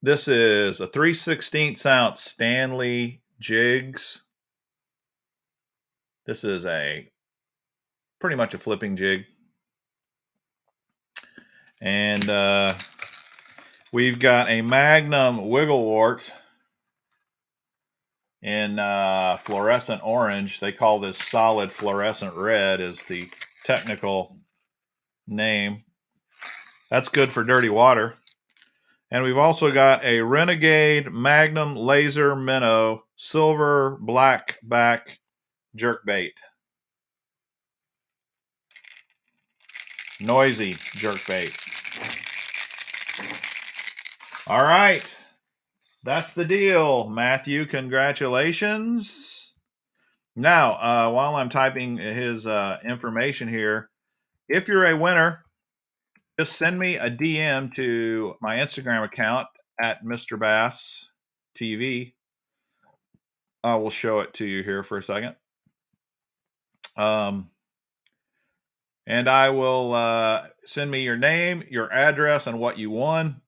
This is a 3/16 ounce Stanley jigs. This is pretty much a flipping jig. And we've got a Magnum Wigglewort in fluorescent orange. They call this solid fluorescent red is the technical name. That's good for dirty water. And we've also got a Renegade Magnum Laser Minnow silver black back jerkbait. Noisy jerkbait. All right. That's the deal, Matthew. Congratulations. Now, while I'm typing his information here, if you're a winner, just send me a DM to my Instagram account at Mr. Bass TV. I will show it to you here for a second. And I will send me your name, your address, and what you won,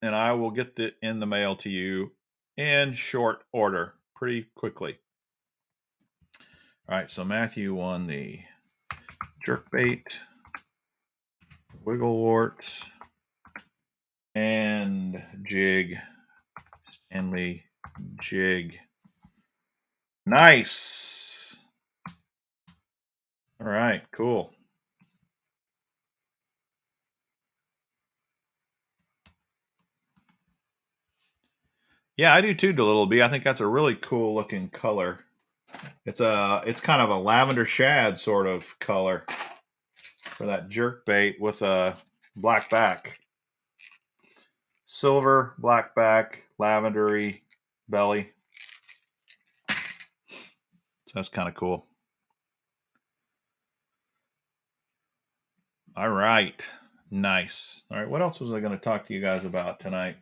and I will get it in the mail to you in short order, pretty quickly. All right, so Matthew won the jerkbait, Wigglewort, and jig, Stanley jig. Nice. All right, cool. Yeah, I do too, Little B. I think that's a really cool looking color. It's kind of a lavender shad sort of color for that jerkbait with a black back. Silver, black back, lavendery belly. So that's kind of cool. All right. Nice. All right. What else was I going to talk to you guys about tonight?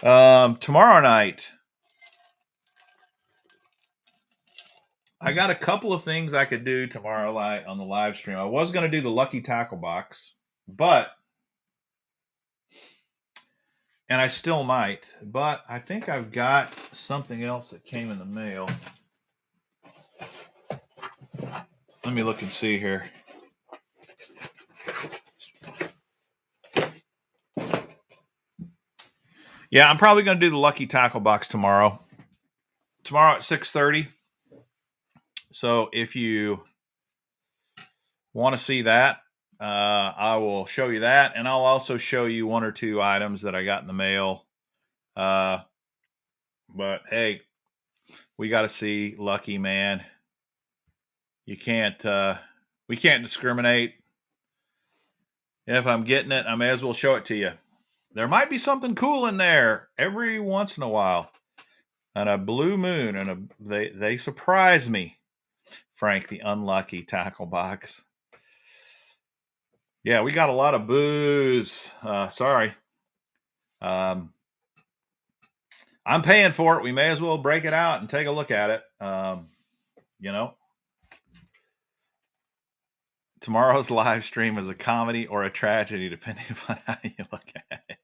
Tomorrow night, I got a couple of things I could do tomorrow night on the live stream. I was going to do the Lucky Tackle Box, and I still might, but I think I've got something else that came in the mail. Let me look and see here. Yeah, I'm probably going to do the Lucky Tackle Box tomorrow. Tomorrow at 6:30. So if you want to see that, I will show you that, and I'll also show you 1 or 2 items that I got in the mail. But hey, we got to see Lucky, man. You can't. We can't discriminate. If I'm getting it, I may as well show it to you. There might be something cool in there every once in a while, and a blue moon, and they surprise me. Frank, the unlucky tackle box. Yeah, we got a lot of booze. Sorry. I'm paying for it. We may as well break it out and take a look at it. Tomorrow's live stream is a comedy or a tragedy, depending upon how you look at it.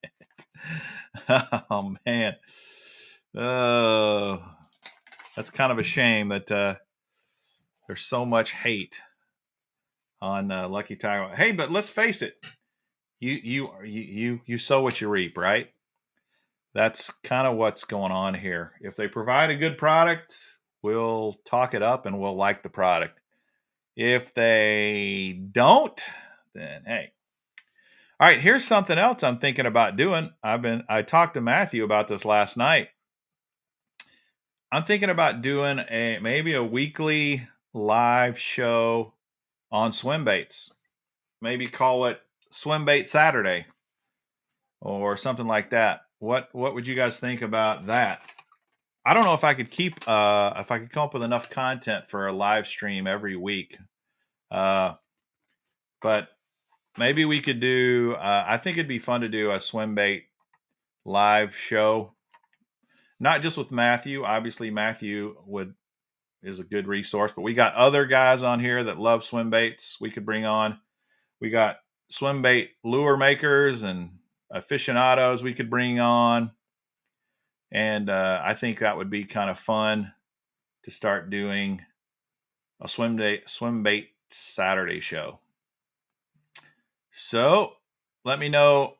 Oh, man. Oh, that's kind of a shame that there's so much hate on Lucky Tiger. Hey, but let's face it, you sow what you reap, right? That's kind of what's going on here. If they provide a good product, we'll talk it up and we'll like the product. If they don't, then hey. All right, here's something else I'm thinking about doing. I talked to Matthew about this last night. I'm thinking about doing maybe a weekly live show on swim baits. Maybe call it Swim Bait Saturday or something like that. What would you guys think about that? I don't know if I could if I could come up with enough content for a live stream every week. But maybe we could do I think it'd be fun to do a swim bait live show. Not just with Matthew. Obviously Matthew is a good resource, but we got other guys on here that love swim baits we could bring on. We got swim bait lure makers and aficionados we could bring on. And I think that would be kind of fun to start doing a swim bait Saturday show. So let me know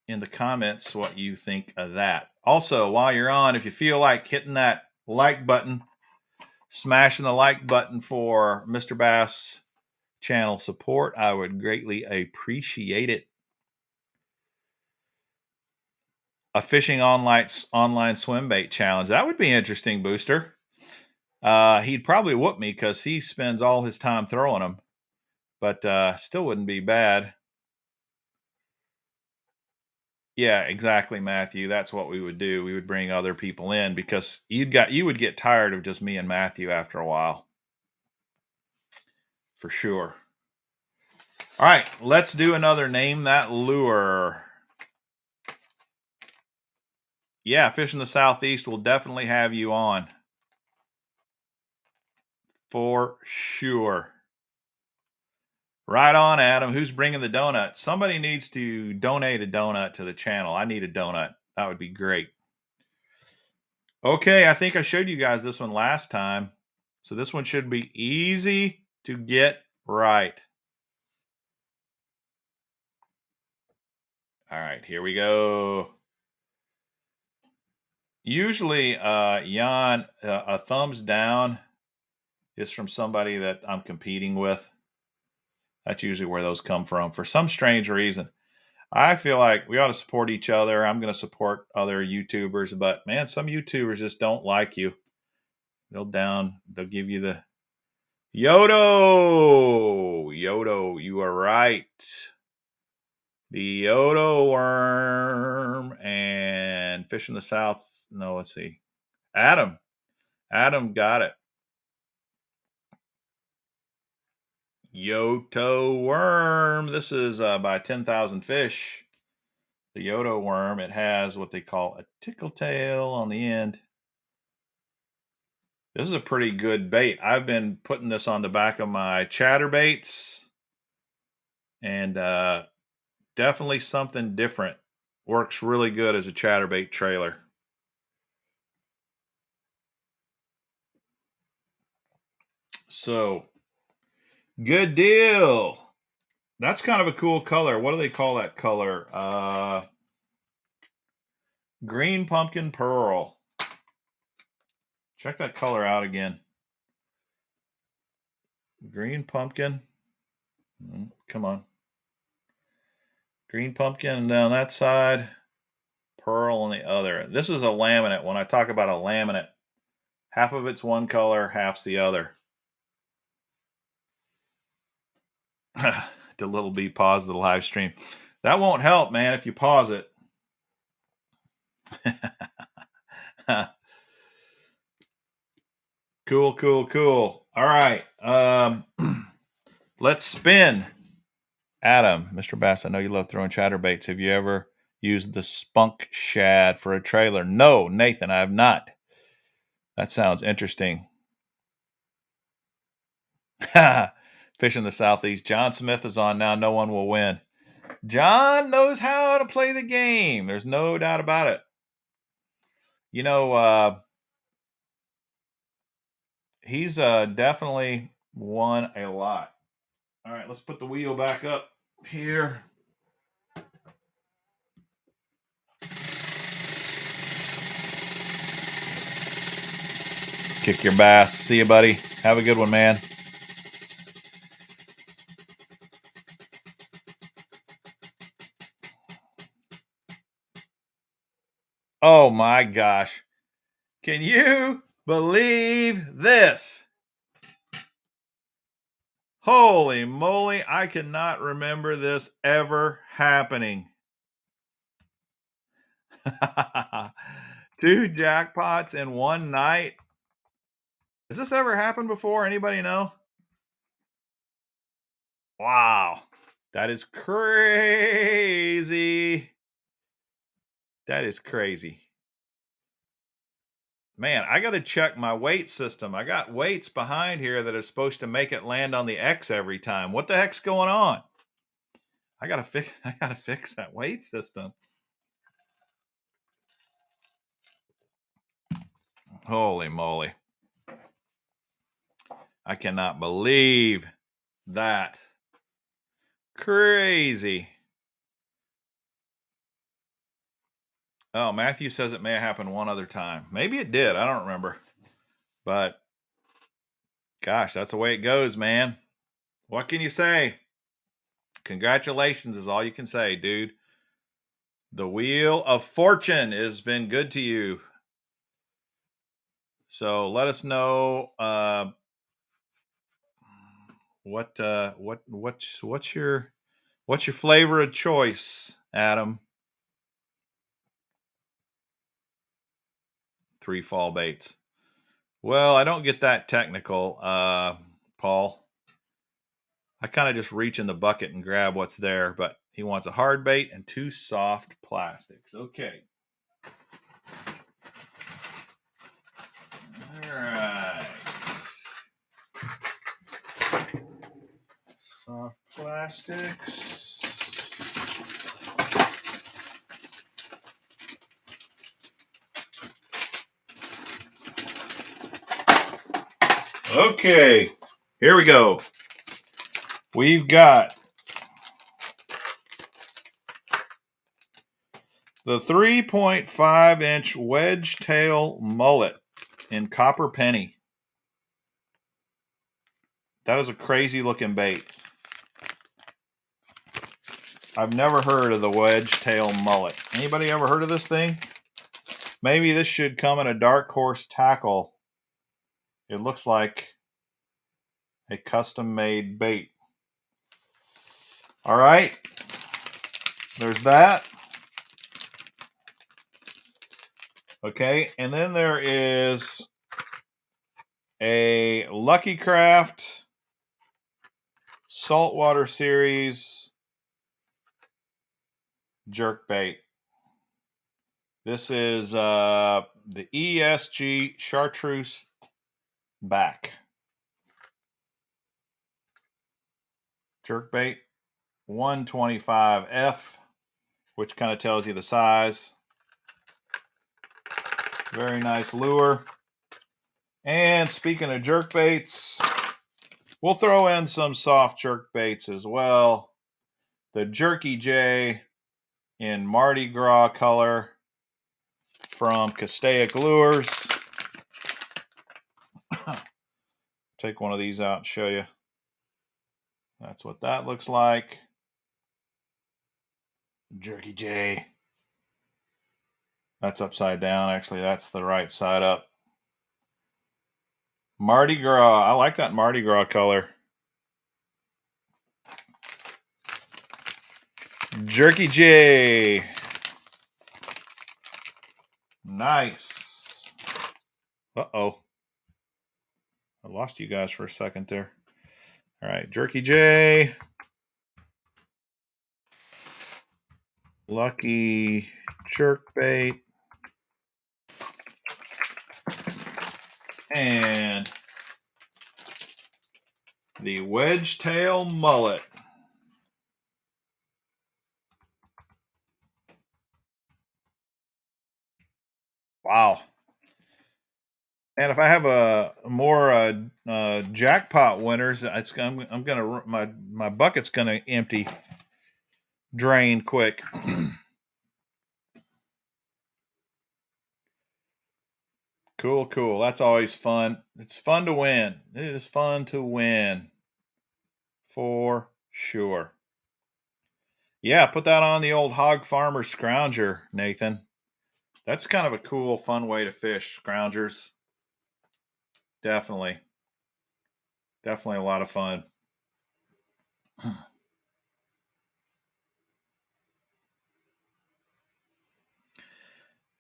in the comments what you think of that. Also, while you're on, if you feel like hitting that like button, smashing the like button for Mr. Bass channel support, I would greatly appreciate it. A fishing online swim bait challenge. That would be interesting, Booster. He'd probably whoop me because he spends all his time throwing them, but still wouldn't be bad. Yeah, exactly, Matthew. That's what we would do. We would bring other people in because you would get tired of just me and Matthew after a while. For sure. All right, let's do another Name That Lure. Yeah, Fish in the Southeast will definitely have you on. For sure. Right on, Adam. Who's bringing the donut? Somebody needs to donate a donut to the channel. I need a donut. That would be great. Okay, I think I showed you guys this one last time. So this one should be easy to get right. All right, here we go. Usually, Jan, a thumbs down is from somebody that I'm competing with. That's usually where those come from. For some strange reason, I feel like we ought to support each other. I'm going to support other YouTubers, but man, some YouTubers just don't like you. They'll give you the Yodo, you are right. The Yodo worm and Fish in the South. No, let's see. Adam got it. Yoto worm. This is by 10,000 Fish. The Yodo worm. It has what they call a tickle tail on the end. This is a pretty good bait. I've been putting this on the back of my chatterbaits, and definitely something different. Works really good as a chatterbait trailer. So, good deal. That's kind of a cool color. What do they call that color? Green pumpkin pearl. Check that color out again. Green pumpkin. Come on. Green pumpkin down that side. Pearl on the other. This is a laminate. When I talk about a laminate, half of it's one color, half's the other. The little B pause the live stream. That won't help, man, if you pause it. Cool. All right. Let's spin. Adam, Mr. Bass, I know you love throwing chatterbaits. Have you ever used the spunk shad for a trailer? No, Nathan, I have not. That sounds interesting. Fish in the Southeast. John Smith is on now. No one will win. John knows how to play the game. There's no doubt about it. You know, he's definitely won a lot. All right, let's put the wheel back up here. Kick your bass. See you, buddy. Have a good one, man. Oh my gosh. Can you believe this? Holy moly, I cannot remember this ever happening. 2 jackpots in one night. Has this ever happened before? Anybody know? Wow. That is crazy. That is crazy. Man, I got to check my weight system. I got weights behind here that are supposed to make it land on the X every time. What the heck's going on? I got to fix that weight system. Holy moly. I cannot believe that. Crazy. Oh, Matthew says it may have happened one other time. Maybe it did. I don't remember. But gosh, that's the way it goes, man. What can you say? Congratulations is all you can say, dude. The Wheel of Fortune has been good to you. So let us know what's your flavor of choice, Adam? 3 fall baits. Well, I don't get that technical, Paul. I kind of just reach in the bucket and grab what's there, but he wants a hard bait and 2 soft plastics. Okay. All right. Soft plastics. Okay, here we go. We've got the 3.5-inch wedge tail mullet in copper penny. That is a crazy looking bait. I've never heard of the wedge tail mullet. Anybody ever heard of this thing? Maybe this should come in a dark horse tackle. It looks like a custom made bait. All right, there's that. Okay, and then there is a Lucky Craft Saltwater Series jerk bait. This is the ESG Chartreuse back. Jerk bait 125F, which kind of tells you the size. Very nice lure. And speaking of jerk baits, we'll throw in some soft jerk baits as well. The Jerky J in Mardi Gras color from Castaic Lures. Take one of these out and show you. That's what that looks like. Jerky J. That's upside down. Actually, that's the right side up. Mardi Gras. I like that Mardi Gras color. Jerky J. Nice. Uh-oh. I lost you guys for a second there. All right, Jerky J. Lucky jerkbait. And the wedge tail mullet. Wow. And if I have a more jackpot winners, I'm gonna my bucket's gonna empty, drain quick. Cool, cool. That's always fun. It's fun to win. It is fun to win for sure. Yeah, put that on the old hog farmer scrounger, Nathan. That's kind of a cool, fun way to fish, scroungers. Definitely. Definitely a lot of fun.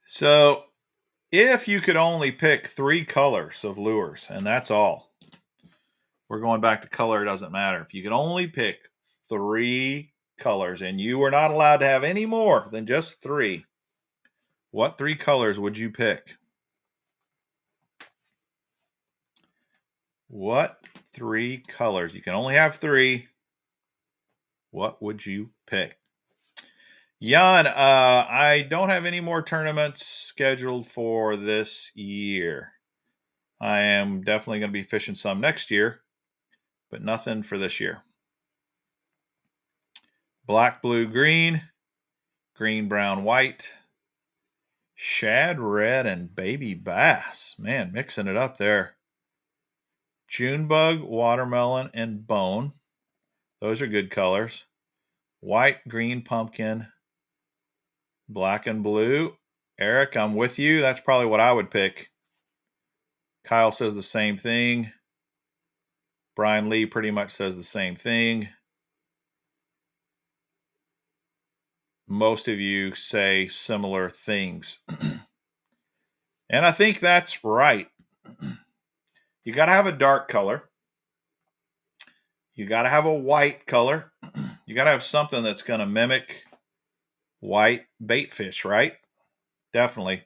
So, if you could only pick 3 colors of lures, and that's all, we're going back to color, it doesn't matter. If you could only pick 3 colors and you were not allowed to have any more than just 3, what 3 colors would you pick? What 3 colors? You can only have 3. What would you pick? Jan, I don't have any more tournaments scheduled for this year. I am definitely going to be fishing some next year, but nothing for this year. Black, blue, green, green, brown, white, shad, red, and baby bass. Man, mixing it up there. Junebug, watermelon, and bone. Those are good colors. White, green, pumpkin, black, and blue. Eric, I'm with you. That's probably what I would pick. Kyle says the same thing. Brian Lee pretty much says the same thing. Most of you say similar things. And I think that's right. You got to have a dark color. You got to have a white color. You got to have something that's going to mimic white bait fish, right? Definitely.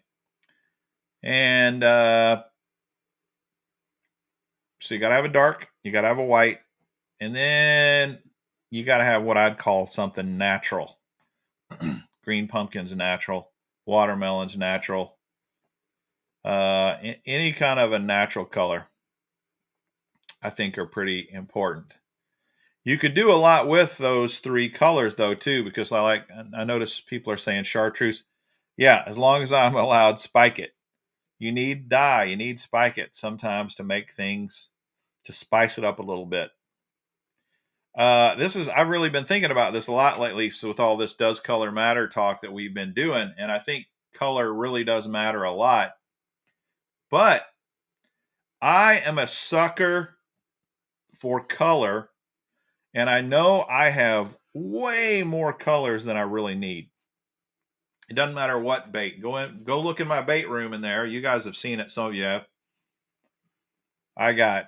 And so you got to have a dark, you got to have a white, and then you got to have what I'd call something natural. Green pumpkin's natural, watermelon's natural. Any kind of a natural color, I think, are pretty important. You could do a lot with those 3 colors, though, too, because I notice people are saying chartreuse. Yeah, as long as I'm allowed, spike it. You need dye, you need spike it sometimes to make things, to spice it up a little bit. I've really been thinking about this a lot lately. So with all this does color matter talk that we've been doing, and I think color really does matter a lot. But I am a sucker for color, and I know I have way more colors than I really need. It doesn't matter what bait. Go look in my bait room in there. You guys have seen it. Some of you have. I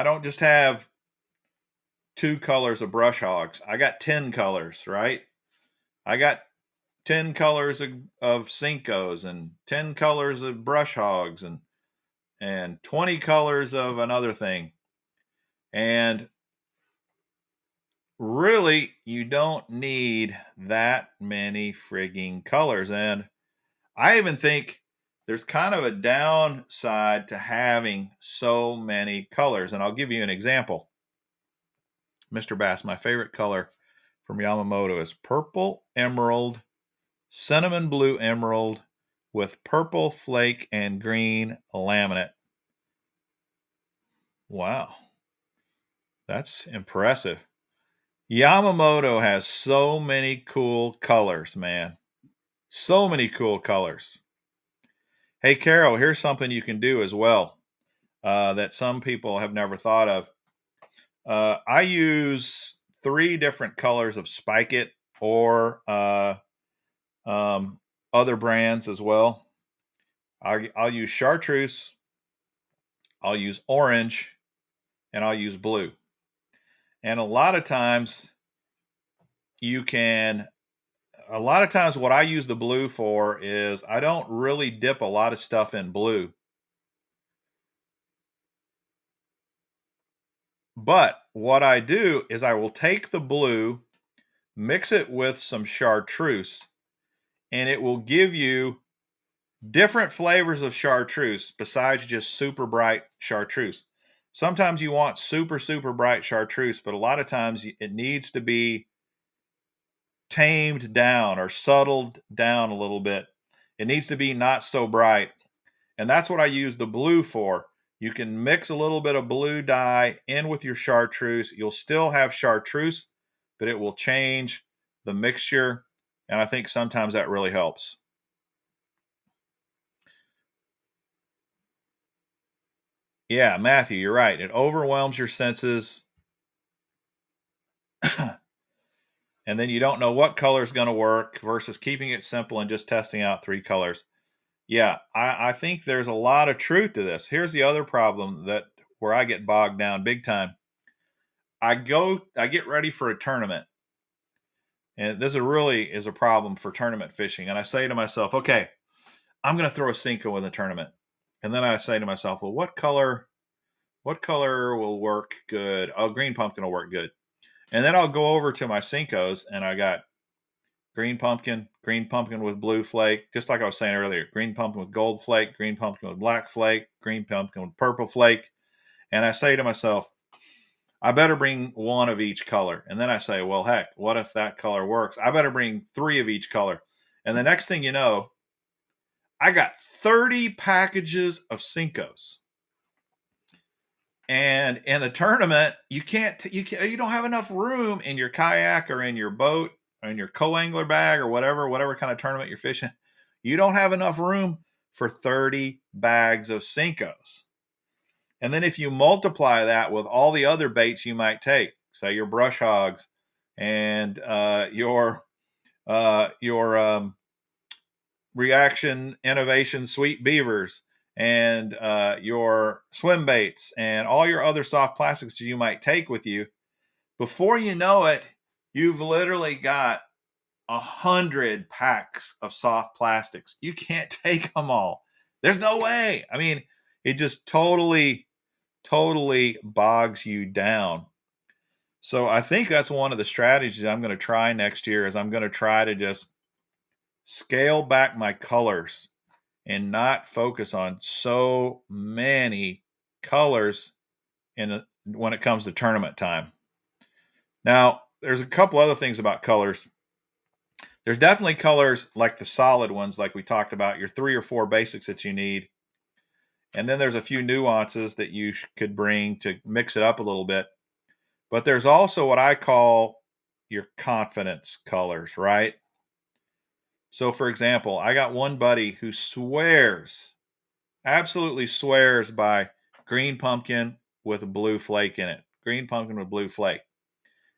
don't just have 2 colors of brush hogs. I got 10 colors, right? I got 10 colors of Cincos and 10 colors of brush hogs and 20 colors of another thing. And really, you don't need that many frigging colors. And I even think there's kind of a downside to having so many colors. And I'll give you an example. Mr. Bass, my favorite color from Yamamoto is purple emerald, cinnamon blue emerald with purple flake and green laminate. Wow, that's impressive. Yamamoto has so many cool colors, man. So many cool colors. Hey, Carol, here's something you can do as well that some people have never thought of. I use 3 different colors of Spike It or other brands as well. I'll use chartreuse, I'll use orange, and I'll use blue. And a lot of times what I use the blue for is I don't really dip a lot of stuff in blue. But what I do is I will take the blue, mix it with some chartreuse, and it will give you Different flavors of chartreuse besides just super bright chartreuse. Sometimes you want super, super bright chartreuse, but a lot of times it needs to be tamed down or settled down a little bit. It needs to be not so bright. And that's what I use the blue for. You can mix a little bit of blue dye in with your chartreuse. You'll still have chartreuse, but it will change the mixture. And I think sometimes that really helps. Yeah, Matthew, you're right. It overwhelms your senses. And then you don't know what color is going to work versus keeping it simple and just testing out 3 colors. Yeah, I think there's a lot of truth to this. Here's the other problem that where I get bogged down big time. I get ready for a tournament, and this is a problem for tournament fishing. And I say to myself, okay, I'm going to throw a Cinco in the tournament. And then I say to myself, well, what color will work good? Oh, green pumpkin will work good. And then I'll go over to my Cincos, and I got green pumpkin with blue flake, just like I was saying earlier, green pumpkin with gold flake, green pumpkin with black flake, green pumpkin with purple flake. And I say to myself, I better bring one of each color. And then I say, well, heck, what if that color works? I better bring 3 of each color. And the next thing you know, I got 30 packages of Cincos. And in the tournament, you don't have enough room in your kayak or in your boat or in your co-angler bag or whatever kind of tournament you're fishing. You don't have enough room for 30 bags of Cincos. And then if you multiply that with all the other baits you might take, say your brush hogs and your reaction innovation sweet beavers and your swim baits and all your other soft plastics you might take with you, before you know it, you've literally got 100 packs of soft plastics. You can't take them all. There's no way. I mean, it just totally bogs you down. So I think that's one of the strategies I'm going to try next year is I'm going to try to just scale back my colors and not focus on so many colors when it comes to tournament time. Now, there's a couple other things about colors. There's definitely colors like the solid ones, like we talked about, your 3 or 4 basics that you need. And then there's a few nuances that you could bring to mix it up a little bit. But there's also what I call your confidence colors, right? So, for example, I got one buddy who absolutely swears by green pumpkin with a blue flake in it. Green pumpkin with blue flake.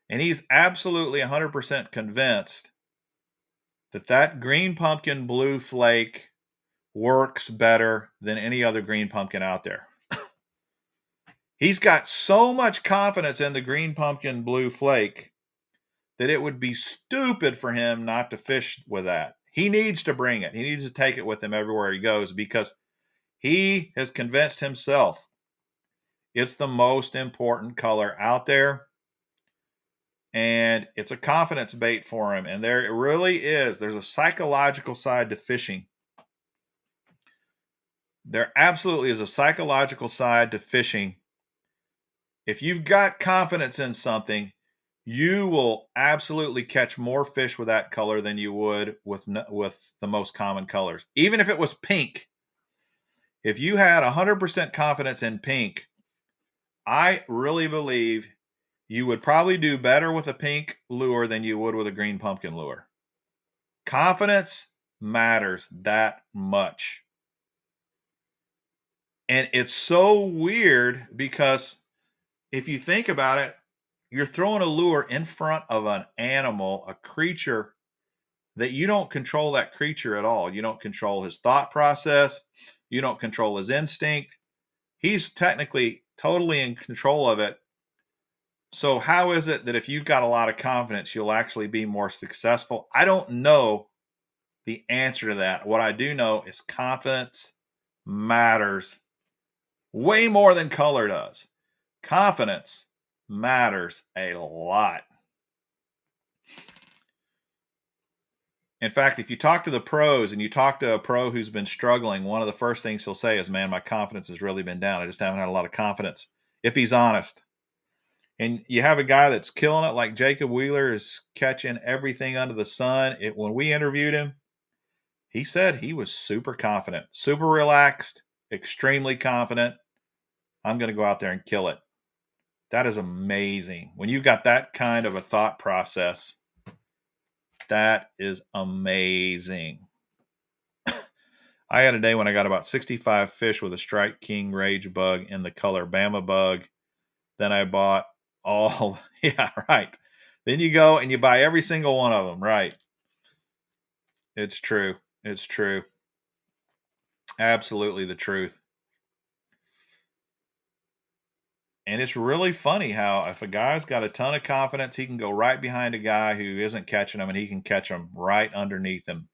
And he's absolutely 100% convinced that green pumpkin blue flake works better than any other green pumpkin out there. He's got so much confidence in the green pumpkin blue flake that it would be stupid for him not to fish with that. He needs to bring it. He needs to take it with him everywhere he goes because he has convinced himself it's the most important color out there. And it's a confidence bait for him. And there it really is. There's a psychological side to fishing. There absolutely is a psychological side to fishing. If you've got confidence in something, you will absolutely catch more fish with that color than you would with the most common colors. Even if it was pink, if you had 100% confidence in pink, I really believe you would probably do better with a pink lure than you would with a green pumpkin lure. Confidence matters that much. And it's so weird because if you think about it, you're throwing a lure in front of an animal, a creature that you don't control that creature at all. You don't control his thought process. You don't control his instinct. He's technically totally in control of it. So how is it that if you've got a lot of confidence, you'll actually be more successful? I don't know the answer to that. What I do know is confidence matters way more than color does. Confidence matters a lot. In fact, if you talk to the pros and you talk to a pro who's been struggling, one of the first things he'll say is, "Man, my confidence has really been down. I just haven't had a lot of confidence." If he's honest. And you have a guy that's killing it, like Jacob Wheeler is catching everything under the sun. When we interviewed him, he said he was super confident, super relaxed, extremely confident. I'm going to go out there and kill it. That is amazing. When you've got that kind of a thought process, that is amazing. I had a day when I got about 65 fish with a Strike King Rage bug in the color Bama bug. Then I bought all, yeah, right. Then you go and you buy every single one of them, right? It's true. It's true. Absolutely the truth. And it's really funny how if a guy's got a ton of confidence, he can go right behind a guy who isn't catching them and he can catch them right underneath him.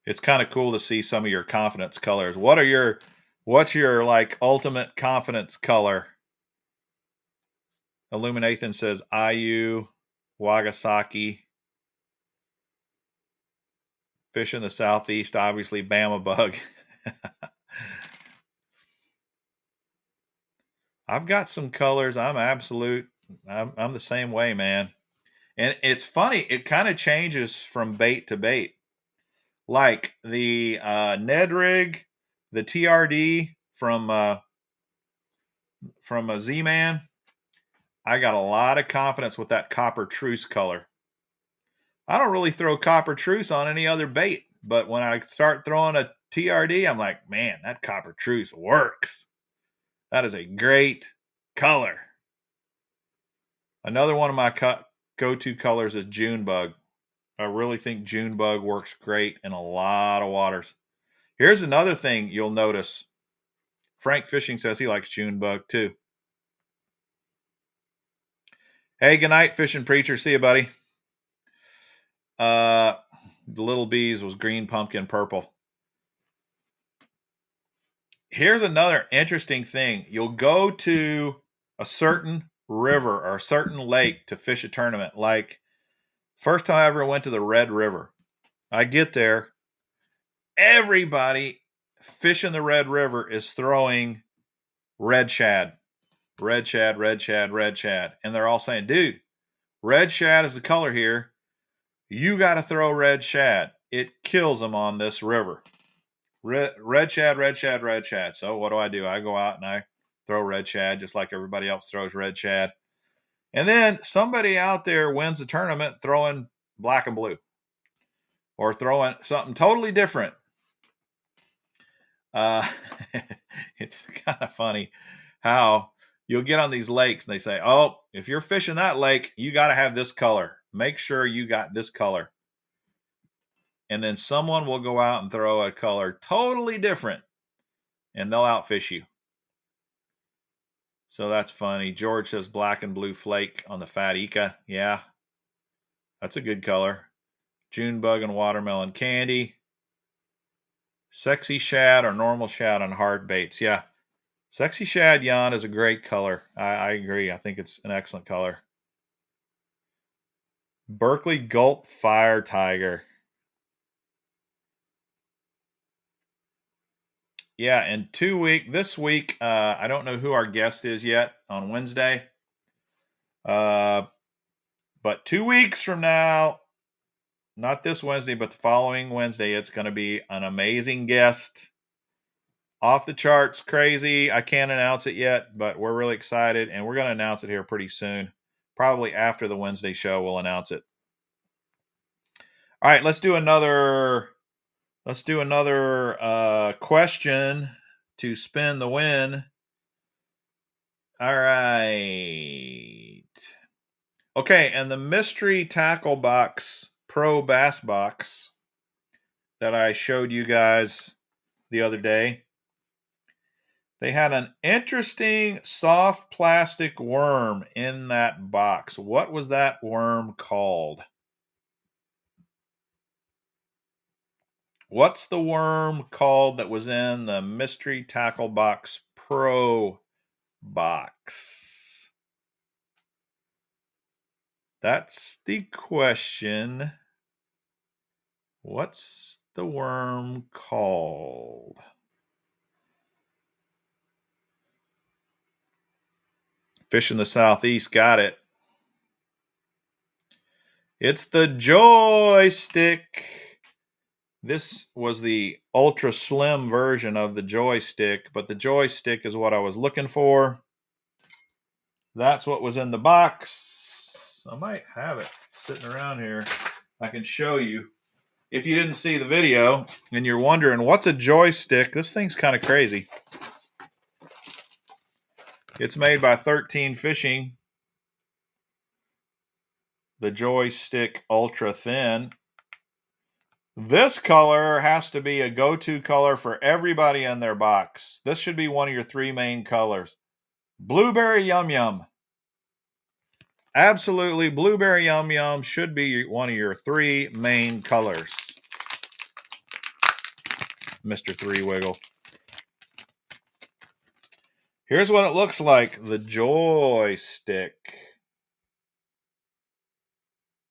It's kind of cool to see some of your confidence colors. What's your like ultimate confidence color? Illuminathan says IU, Wagasaki. Fish in the southeast, obviously Bama bug. I've got some colors. I'm the same way, man. And it's funny, it kind of changes from bait to bait. Like the Ned rig, the TRD from a Z-Man. I got a lot of confidence with that copper truce color. I don't really throw copper truce on any other bait, but when I start throwing a TRD, I'm like, man, that copper truce works. That is a great color. Another one of my go-to colors is June bug. I really think June bug works great in a lot of waters. Here's another thing you'll notice. Frank Fishing says he likes June bug too. Hey, good night, fishing preacher. See you, buddy. The little bees was green, pumpkin, purple. Here's another interesting thing. You'll go to a certain river or a certain lake to fish a tournament. Like first time I ever went to the Red River. I get there, everybody fishing the Red River is throwing red shad, red shad, red shad, red shad. And they're all saying, dude, red shad is the color here. You got to throw red shad. It kills them on this river. Red shad, red shad, red shad. So what do? I go out and I throw red shad just like everybody else throws red shad. And then somebody out there wins the tournament throwing black and blue or throwing something totally different. It's kind of funny how you'll get on these lakes and they say, oh, if you're fishing that lake, you got to have this color. Make sure you got this color. And then someone will go out and throw a color totally different and they'll outfish you. So that's funny. George says black and blue flake on the fat Ika. Yeah, that's a good color. June bug and watermelon candy. Sexy shad or normal shad on hard baits. Yeah. Sexy shad yan is a great color. I agree. I think it's an excellent color. Berkeley Gulp Fire Tiger. Yeah, in this week, I don't know who our guest is yet on Wednesday. But 2 weeks from now, not this Wednesday, but the following Wednesday, it's going to be an amazing guest. Off the charts, crazy. I can't announce it yet, but we're really excited, and we're going to announce it here pretty soon. Probably after the Wednesday show, we'll announce it. All right, let's do another question to spin the win. All right. Okay, and the mystery tackle box pro bass box that I showed you guys the other day, they had an interesting soft plastic worm in that box. What was that worm called? What's the worm called that was in the mystery tackle box pro box? That's the question. What's the worm called? Fish in the Southeast got it. It's the joystick. This was the ultra slim version of the joystick, but the joystick is what I was looking for. That's what was in the box. I might have it sitting around here. I can show you. If you didn't see the video and you're wondering what's a joystick, this thing's kind of crazy. It's made by 13 Fishing. The joystick ultra thin. This color has to be a go-to color for everybody in their box. This should be one of your three main colors. Blueberry Yum Yum. Absolutely, Blueberry Yum Yum should be one of your three main colors. Mr. Three Wiggle. Here's what it looks like. The joystick.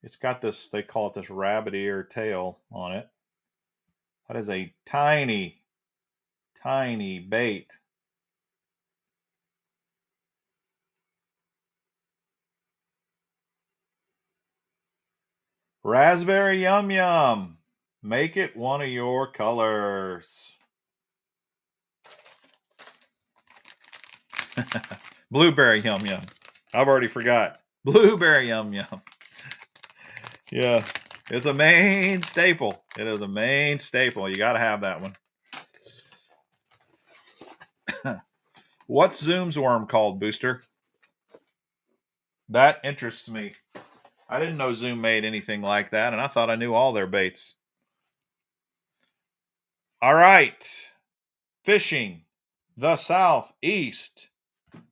It's got this, they call it this rabbit ear tail on it. That is a tiny, tiny bait. Raspberry Yum Yum. Make it one of your colors. Blueberry Yum Yum. I've already forgot. Blueberry Yum Yum. Yeah, it's a main staple. It is a main staple. You got to have that one. What's Zoom's worm called, Booster? That interests me. I didn't know Zoom made anything like that, and I thought I knew all their baits. All right. Fishing the Southeast.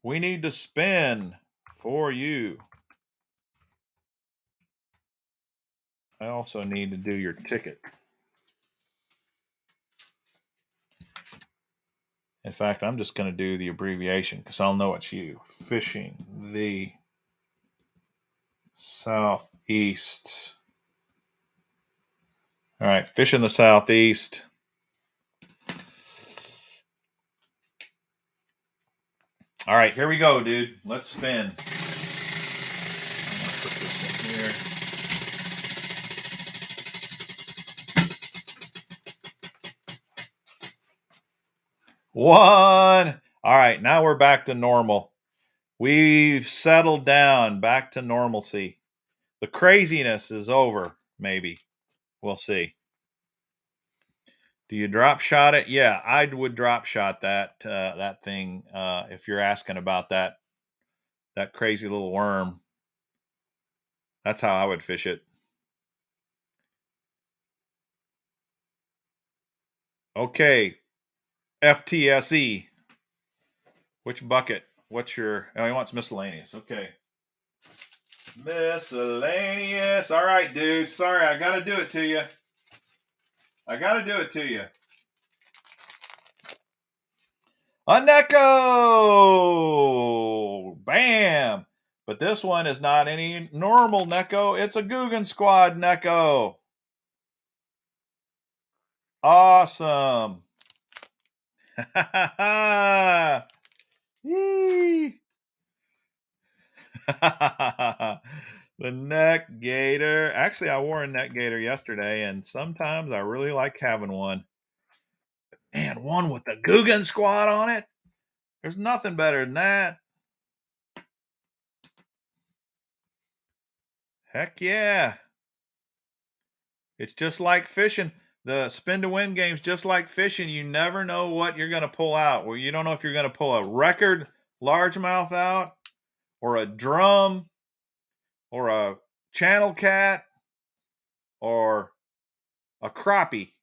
We need to spin for you. I also need to do your ticket. In fact, I'm just going to do the abbreviation because I'll know it's you. Fishing the Southeast. All right, fishing the Southeast. All right, here we go, dude. Let's spin. I'm going to put this in here. One. All right, now we're back to normal. We've settled down back to normalcy. The craziness is over, maybe. We'll see. Do you drop shot it? Yeah, I would drop shot that that thing if you're asking about that crazy little worm. That's how I would fish it. Okay, FTSE. Which bucket? What's your? Oh, he wants miscellaneous. Okay. Miscellaneous. All right, dude. Sorry, I got to do it to you. I got to do it to you. A Neko! Bam! But this one is not any normal Neko. It's a Guggen Squad Neko. Awesome. Yee. The neck gator. Actually, I wore a neck gator yesterday, and sometimes I really like having one. And one with the Guggen Squad on it. There's nothing better than that. Heck yeah. It's just like fishing. The spin to win game's just like fishing. You never know what you're going to pull out. Well, you don't know if you're going to pull a record largemouth out or a drum or a channel cat or a crappie.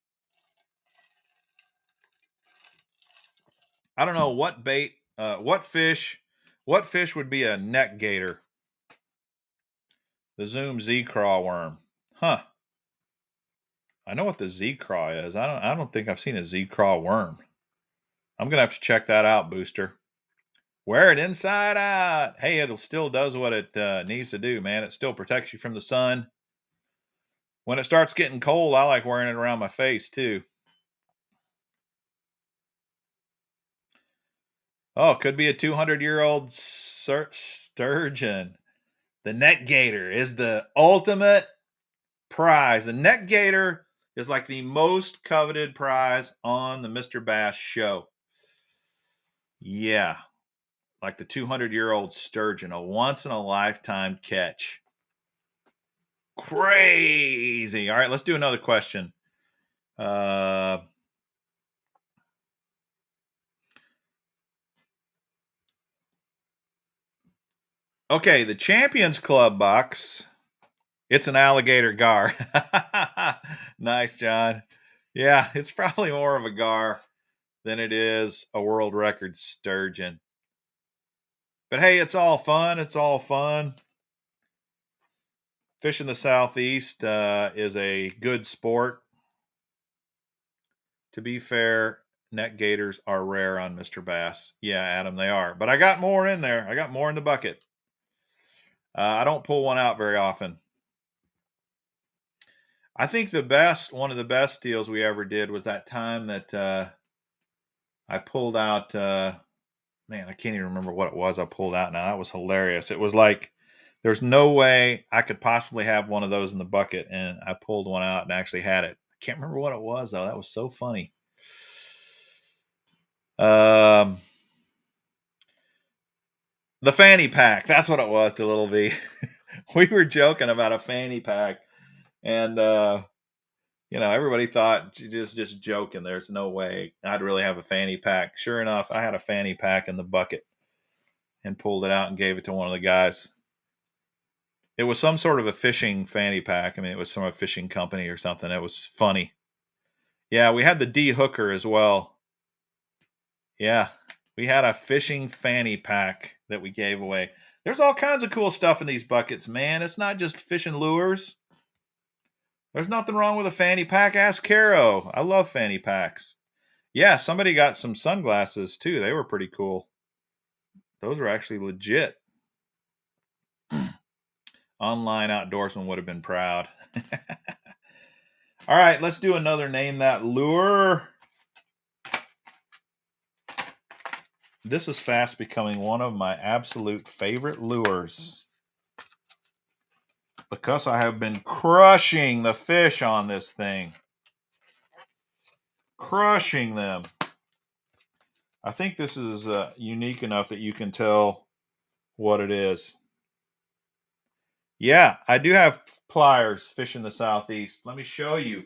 I don't know what bait, what fish would be a neck gator. The Zoom Z craw worm. Huh. I know what the Z craw is. I don't think I've seen a Z craw worm. I'm going to have to check that out, Booster. Wear it inside out. Hey, it'll still does what it needs to do, man. It still protects you from the sun. When it starts getting cold, I like wearing it around my face too. Oh, it could be a 200-year-old sturgeon. The net gator is the ultimate prize. The net gator is like the most coveted prize on the Mr. Bass show. Yeah, like the 200-year-old sturgeon, a once in a lifetime catch. Crazy. All right, let's do another question. Okay, the Champions Club box. It's an alligator gar. Nice, John. Yeah, it's probably more of a gar than it is a world record sturgeon. But hey, it's all fun. It's all fun. Fishing the Southeast is a good sport. To be fair, net gators are rare on Mr. Bass. Yeah, Adam, they are. But I got more in there. I got more in the bucket. I don't pull one out very often. I think one of the best deals we ever did was that time that I pulled out, man, I can't even remember what it was I pulled out now. That was hilarious. It was like, there's no way I could possibly have one of those in the bucket. And I pulled one out and actually had it. I can't remember what it was, though. That was so funny. The fanny pack. That's what it was to Little V. We were joking about a fanny pack. And, everybody thought just joking. There's no way I'd really have a fanny pack. Sure enough, I had a fanny pack in the bucket and pulled it out and gave it to one of the guys. It was some sort of a fishing fanny pack. I mean, it was from a fishing company or something. It was funny. Yeah, we had the D hooker as well. Yeah, we had a fishing fanny pack that we gave away. There's all kinds of cool stuff in these buckets, man. It's not just fishing lures. There's nothing wrong with a fanny pack. Ask Caro. I love fanny packs. Yeah, somebody got some sunglasses too. They were pretty cool. Those were actually legit. Online outdoorsman would have been proud. All right, let's do another Name That Lure. This is fast becoming one of my absolute favorite lures because I have been crushing the fish on this thing. Crushing them. I think this is unique enough that you can tell what it is. Yeah, I do have pliers fishing the Southeast. Let me show you.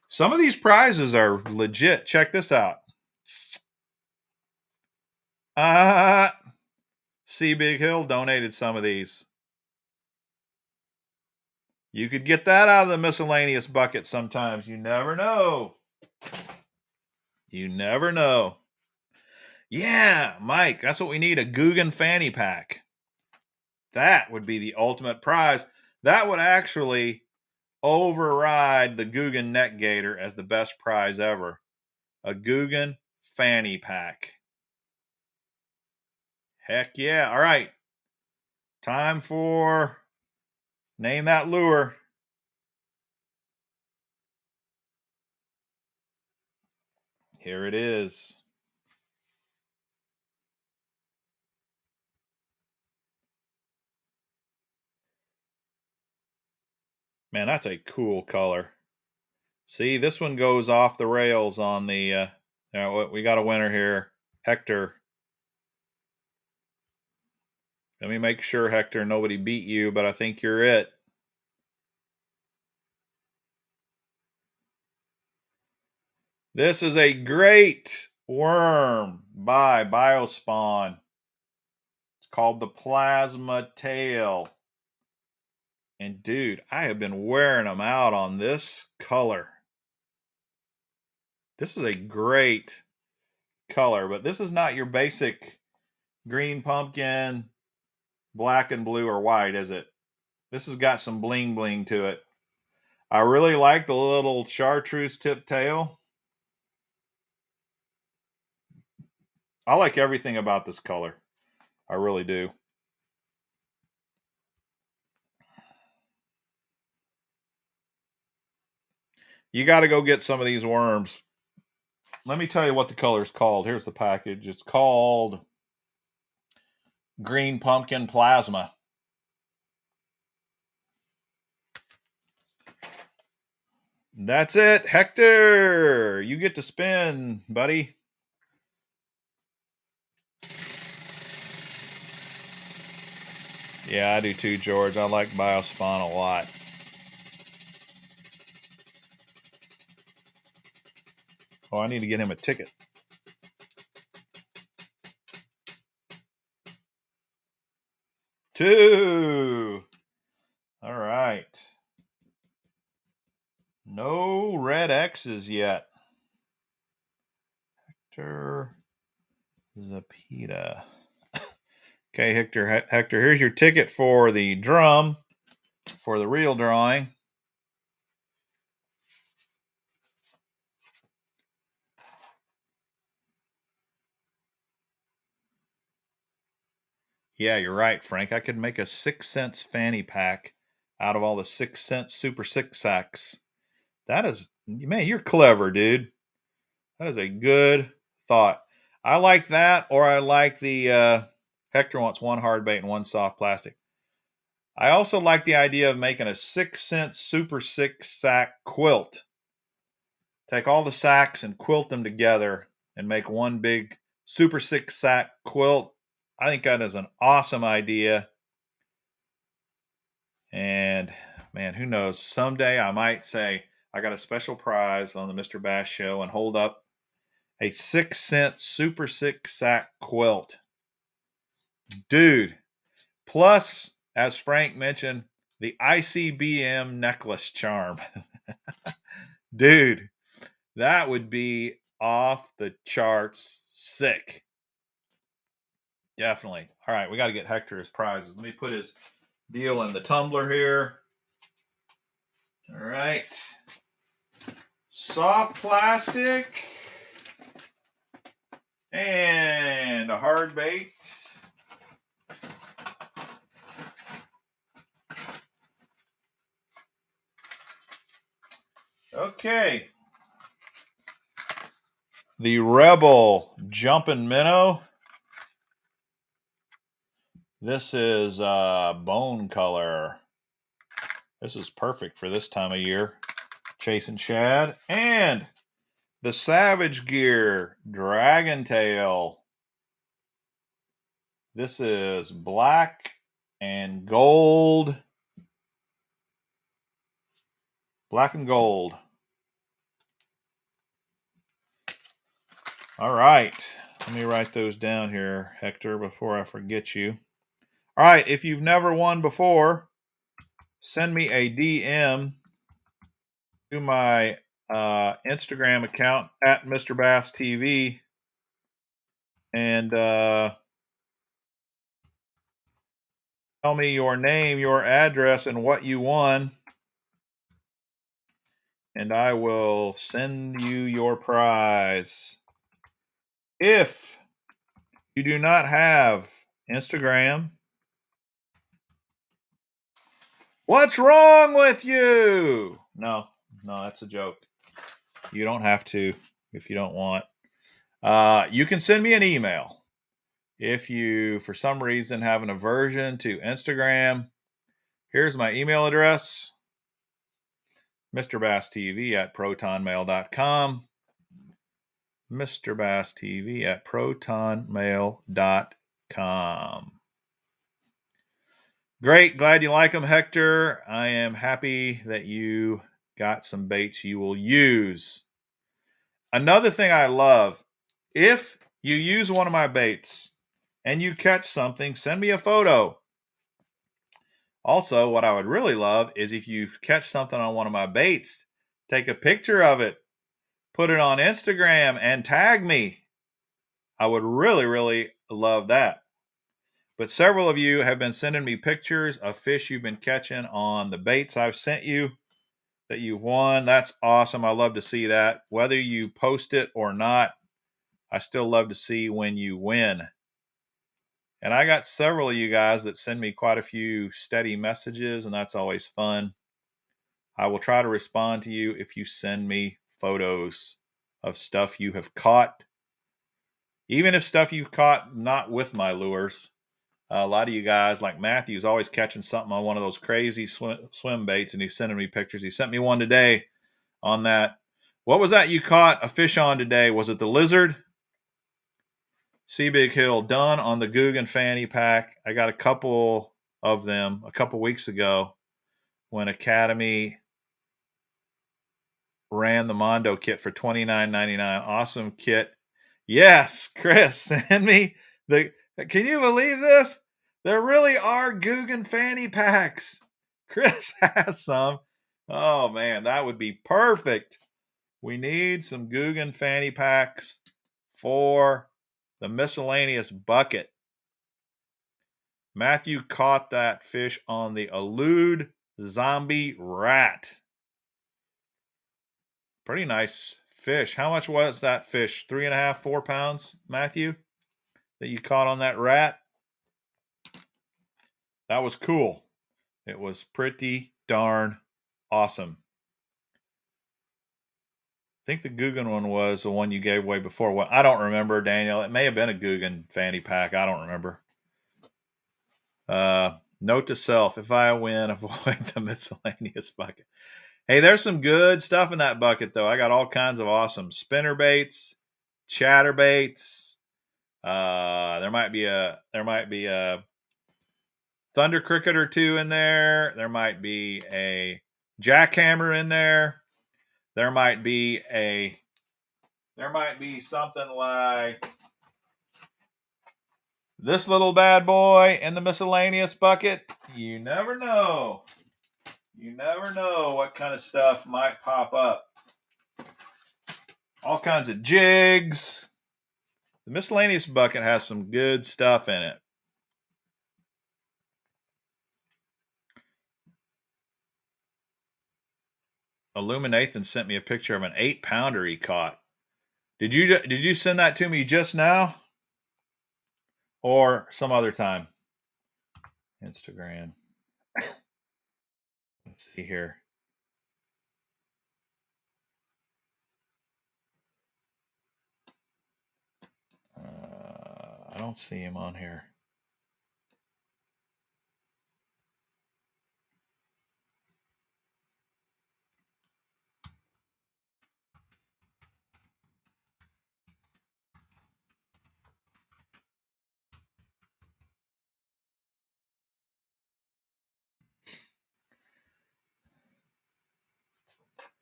Some of these prizes are legit. Check this out. See, Big Hill donated some of these. You could get that out of the miscellaneous bucket sometimes. You never know. You never know. Yeah, Mike, that's what we need, a Guggen fanny pack. That would be the ultimate prize. That would actually override the Guggen net gator as the best prize ever. A Guggen fanny pack. Heck yeah. All right. Time for Name That Lure. Here it is. Man, that's a cool color. See, this one goes off the rails on the, we got a winner here. Hector. Let me make sure, Hector, nobody beat you, but I think you're it. This is a great worm by Biospawn. It's called the Plasma Tail. And dude, I have been wearing them out on this color. This is a great color, but this is not your basic green pumpkin, black and blue or white, is it? This has got some bling bling to it. I really like the little chartreuse tip tail. I like everything about this color. I really do. You got to go get some of these worms. Let me tell you what the color is called. Here's the package. It's called Green Pumpkin Plasma. That's it, Hector. You get to spin, buddy. Yeah, I do too, George. I like Biospawn a lot. Oh, I need to get him a ticket. Two. All right. No red X's yet. Hector Zapita. Okay, Hector, here's your ticket for the drum for the real drawing. Yeah, you're right, Frank. I could make a 6 cents fanny pack out of all the 6 cent Super Six Sacks. That is, man, you're clever, dude. That is a good thought. I like that, or I like the Hector wants one hard bait and one soft plastic. I also like the idea of making a 6 cent Super Six Sack quilt. Take all the sacks and quilt them together and make one big Super Six Sack quilt. I think that is an awesome idea. And man, who knows? Someday I might say I got a special prize on the Mr. Bass show and hold up a 6 cent Super Six Sack quilt. Dude. Plus, as Frank mentioned, the ICBM necklace charm. Dude, that would be off the charts sick. Definitely. All right, we got to get Hector his prizes. Let me put his deal in the tumbler here. All right. Soft plastic and a hard bait. Okay. The Rebel Jumpin' Minnow. This is bone color. This is perfect for this time of year. Chasing shad. And the Savage Gear Dragon Tail. This is black and gold. Black and gold. All right. Let me write those down here, Hector, before I forget you. All right. If you've never won before, send me a DM to my Instagram account at Mr. Bass TV and tell me your name, your address, and what you won. And I will send you your prize. If you do not have Instagram, what's wrong with you? No, that's a joke. You don't have to if you don't want. You can send me an email. If you, for some reason, have an aversion to Instagram, here's my email address, mrbasstv@protonmail.com. mrbasstv@protonmail.com. Great. Glad you like them, Hector. I am happy that you got some baits you will use. Another thing I love, if you use one of my baits and you catch something, send me a photo. Also, what I would really love is if you catch something on one of my baits, take a picture of it, put it on Instagram, and tag me. I would really, really love that. But several of you have been sending me pictures of fish you've been catching on the baits I've sent you that you've won. That's awesome. I love to see that. Whether you post it or not, I still love to see when you win. And I got several of you guys that send me quite a few steady messages, and that's always fun. I will try to respond to you if you send me photos of stuff you have caught, even if stuff you've caught not with my lures. A lot of you guys, like Matthew's always catching something on one of those crazy swim baits, and he's sending me pictures. He sent me one today on that. What was that you caught a fish on today? Was it the lizard? See Big Hill, done on the Guggen fanny pack. I got a couple of them a couple weeks ago when Academy ran the Mondo kit for $29.99. Awesome kit. Yes, Chris, send me the. Can you believe this? There really are Guggen fanny packs. Chris has some. Oh man, that would be perfect. We need some Guggen fanny packs for the miscellaneous bucket. Matthew caught that fish on the Elude Zombie Rat. Pretty nice fish. How much was that fish? 3.5, 4 pounds, Matthew, that you caught on that rat? That was cool. It was pretty darn awesome. I think the Guggen one was the one you gave away before. Well, I don't remember, Daniel. It may have been a Guggen fanny pack. I don't remember. Note to self, if I win, avoid the miscellaneous bucket. Hey, there's some good stuff in that bucket, though. I got all kinds of awesome spinner baits, chatter baits. There might be a thunder cricket or two in there. There might be a jackhammer in there. There might be something like this little bad boy in the miscellaneous bucket. You never know. You never know what kind of stuff might pop up. All kinds of jigs. The miscellaneous bucket has some good stuff in it. Illuminathan sent me a picture of an 8-pounder he caught. Did you send that to me just now? Or some other time? Instagram. Let's see here. I don't see him on here.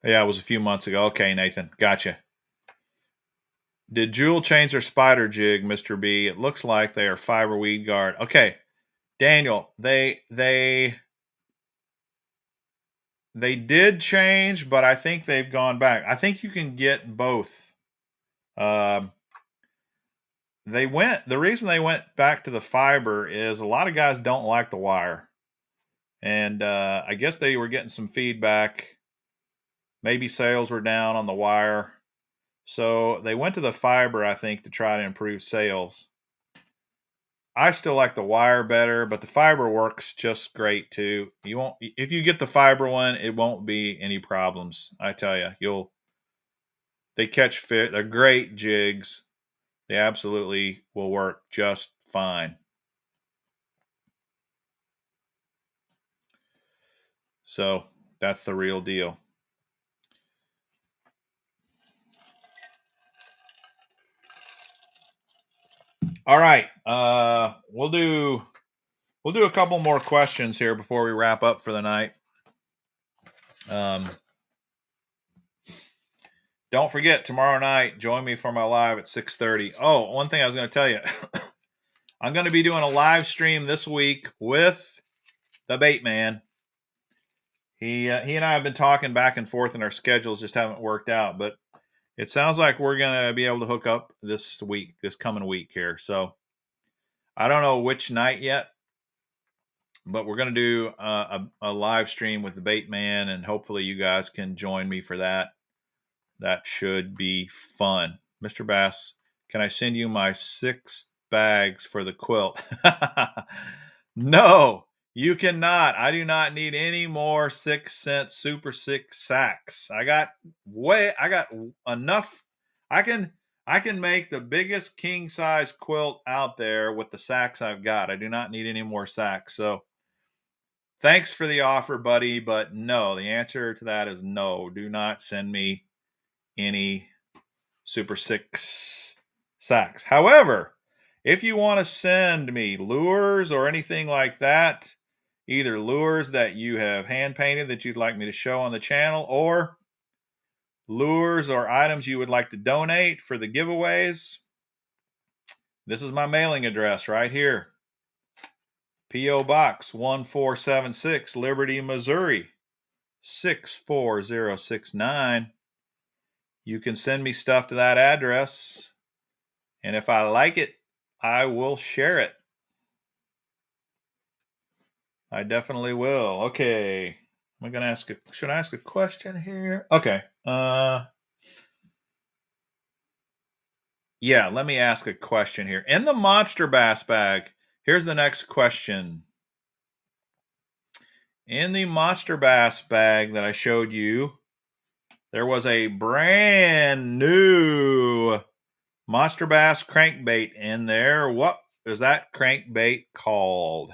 Yeah, it was a few months ago. Okay, Nathan. Gotcha. Did Jewel change their spider jig, Mr. B? It looks like they are fiber weed guard. Okay. Daniel, they did change, but I think they've gone back. I think you can get both. The reason they went back to the fiber is a lot of guys don't like the wire. And I guess they were getting some feedback. Maybe sales were down on the wire. So they went to the fiber, I think, to try to improve sales. I still like the wire better, but the fiber works just great too. If you get the fiber one, it won't be any problems. I tell you, they catch fish. They're great jigs. They absolutely will work just fine. So that's the real deal. All right. We'll do a couple more questions here before we wrap up for the night. Don't forget, tomorrow night, join me for my live at 6:30. Oh, one thing I was going to tell you. I'm going to be doing a live stream this week with the Bait Man. He and I have been talking back and forth, and our schedules just haven't worked out. But it sounds like we're going to be able to hook up this coming week here. So I don't know which night yet, but we're going to do a live stream with the Bait Man, and hopefully you guys can join me for that. That should be fun. Mr. Bass, Can I send you my 6 bags for the quilt? No, you cannot. I do not need any more 6-cent Super 6 sacks. I got enough. I can make the biggest king size quilt out there with the sacks I've got. I do not need any more sacks. So thanks for the offer, buddy, but no, the answer to that is no. Do not send me any Super 6 sacks. However, if you want to send me lures or anything like that, either lures that you have hand painted that you'd like me to show on the channel, or lures or items you would like to donate for the giveaways, this is my mailing address right here. P.O. Box 1476, Liberty, Missouri 64069. You can send me stuff to that address, and if I like it, I will share it. I definitely will. Okay. Am I going to should I ask a question here? Okay. Yeah, let me ask a question here. In the monster bass bag, here's the next question. In the monster bass bag that I showed you, there was a brand new monster bass crankbait in there. What is that crankbait called?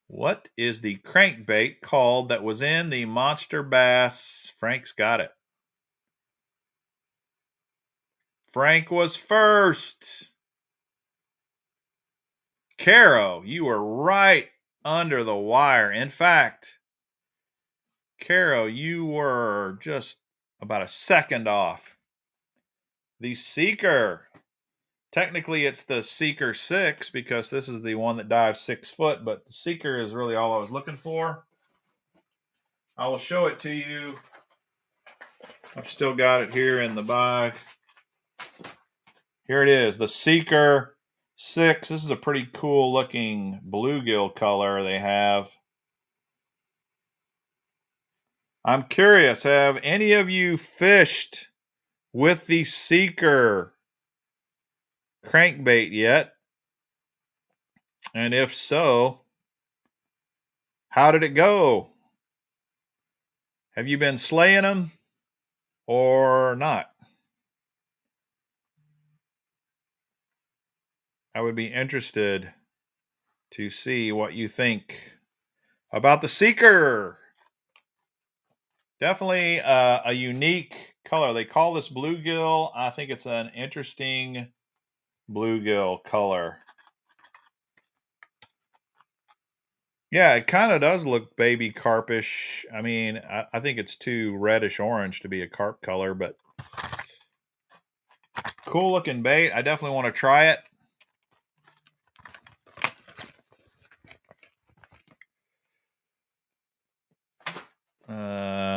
What is the crankbait called that was in the monster bass? Frank's got it. Frank was first. Caro, you were right under the wire. In fact, Caro, you were just about a second off. The Seeker. Technically, it's the Seeker 6 because this is the one that dives 6 foot, but the Seeker is really all I was looking for. I will show it to you. I've still got it here in the bag. Here it is, the Seeker 6. This is a pretty cool looking bluegill color they have. I'm curious, have any of you fished with the Seeker crankbait yet? And if so, how did it go? Have you been slaying them or not? I would be interested to see what you think about the Seeker. Definitely a unique color. They call this bluegill. I think it's an interesting bluegill color. Yeah, it kind of does look baby carpish. I mean, I think it's too reddish orange to be a carp color, but cool looking bait. I definitely want to try it.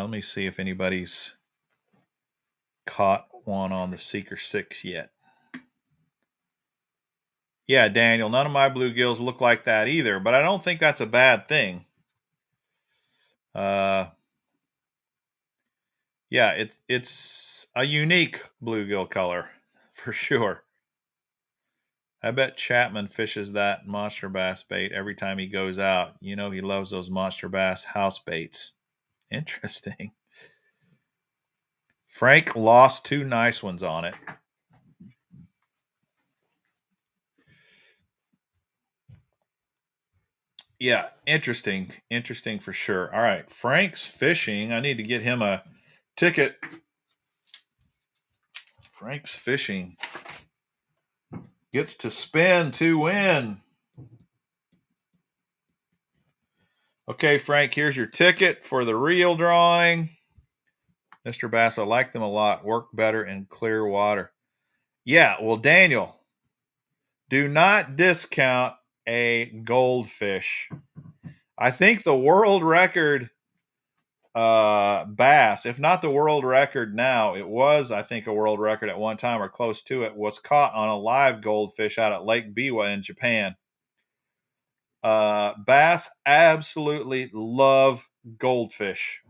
Let me see if anybody's caught one on the Seeker 6 yet. Yeah, Daniel, none of my bluegills look like that either, but I don't think that's a bad thing. Yeah, it's a unique bluegill color for sure. I bet Chapman fishes that monster bass bait every time he goes out. You know, he loves those monster bass house baits. Interesting. Frank lost 2 nice ones on it. Yeah, interesting. Interesting for sure. All right, Frank's fishing. I need to get him a ticket. Frank's fishing. Gets to spin to win. Okay, Frank, here's your ticket for the reel drawing. Mr. Bass, I like them a lot. Work better in clear water. Yeah, well, Daniel, do not discount a goldfish. I think the world record bass, if not the world record now, it was, I think, a world record at one time or close to it, was caught on a live goldfish out at Lake Biwa in Japan. Bass absolutely love goldfish.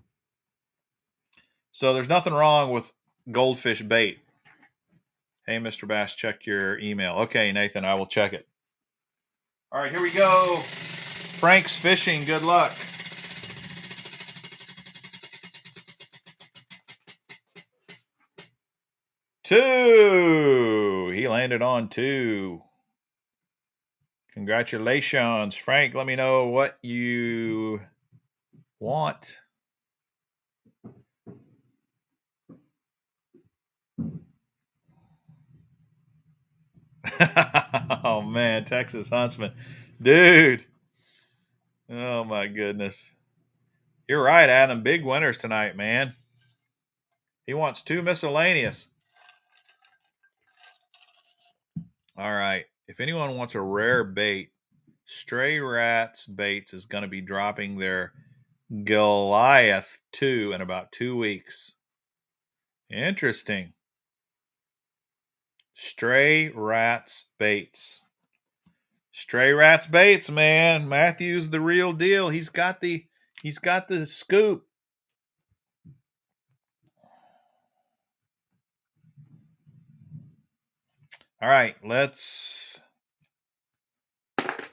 So there's nothing wrong with goldfish bait. Hey, Mr. Bass, check your email. Okay, Nathan, I will check it. All right, here we go. Frank's Fishing. Good luck. Two. He landed on two. Congratulations, Frank. Let me know what you want. Oh, man. Texas Huntsman. Dude. Oh, my goodness. You're right, Adam. Big winners tonight, man. He wants two miscellaneous. All right. If anyone wants a rare bait, Stray Rats Baits is going to be dropping their Goliath 2 in about 2 weeks. Interesting. Stray Rats Baits. Stray Rats Baits, man. Matthew's the real deal. He's got the scoop. All right,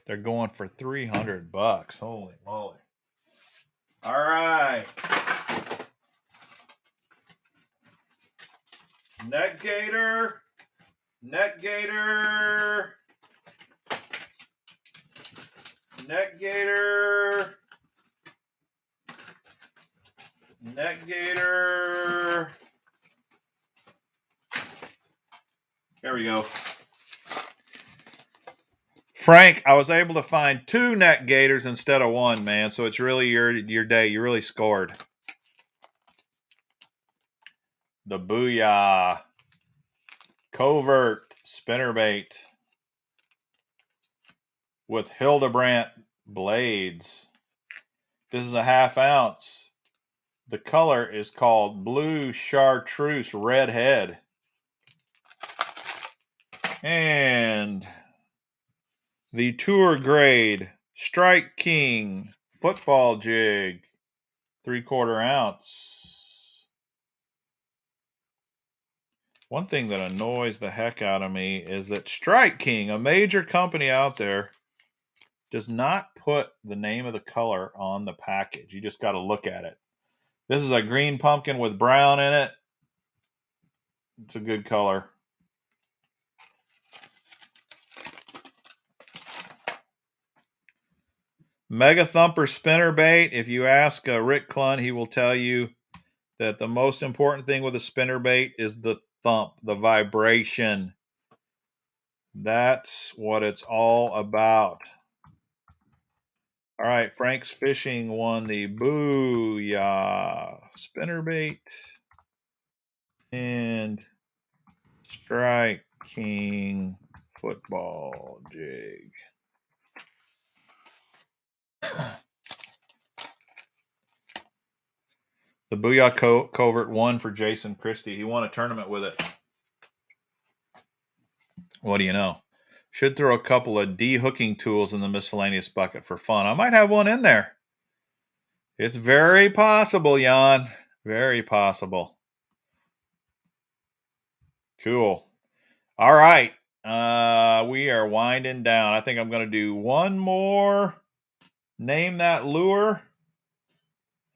they're going for $300. Holy moly. All right. Net Gator. Net Gator. Net Gator. Net Gator. There we go. Frank, I was able to find 2 net gators instead of 1, man. So it's really your day. You really scored. The Booyah Covert spinnerbait with Hildebrandt blades. This is a 1/2 ounce. The color is called Blue Chartreuse Redhead. And the Tour Grade Strike King football jig, 3/4 ounce. One thing that annoys the heck out of me is that Strike King, a major company out there, does not put the name of the color on the package. You just got to look at it. This is a green pumpkin with brown in it. It's a good color. Mega Thumper spinnerbait. If you ask Rick Clunn, he will tell you that the most important thing with a spinnerbait is the thump, the vibration. That's what it's all about. All right, Frank's Fishing won the Booyah spinnerbait and Strike King football jig. The Booyah Covert won for Jason Christie. He won a tournament with it. What do you know? Should throw a couple of de-hooking tools in the miscellaneous bucket for fun. I might have one in there. It's very possible, Jan. Very possible. Cool. All right. We are winding down. I think I'm going to do one more. Name that lure.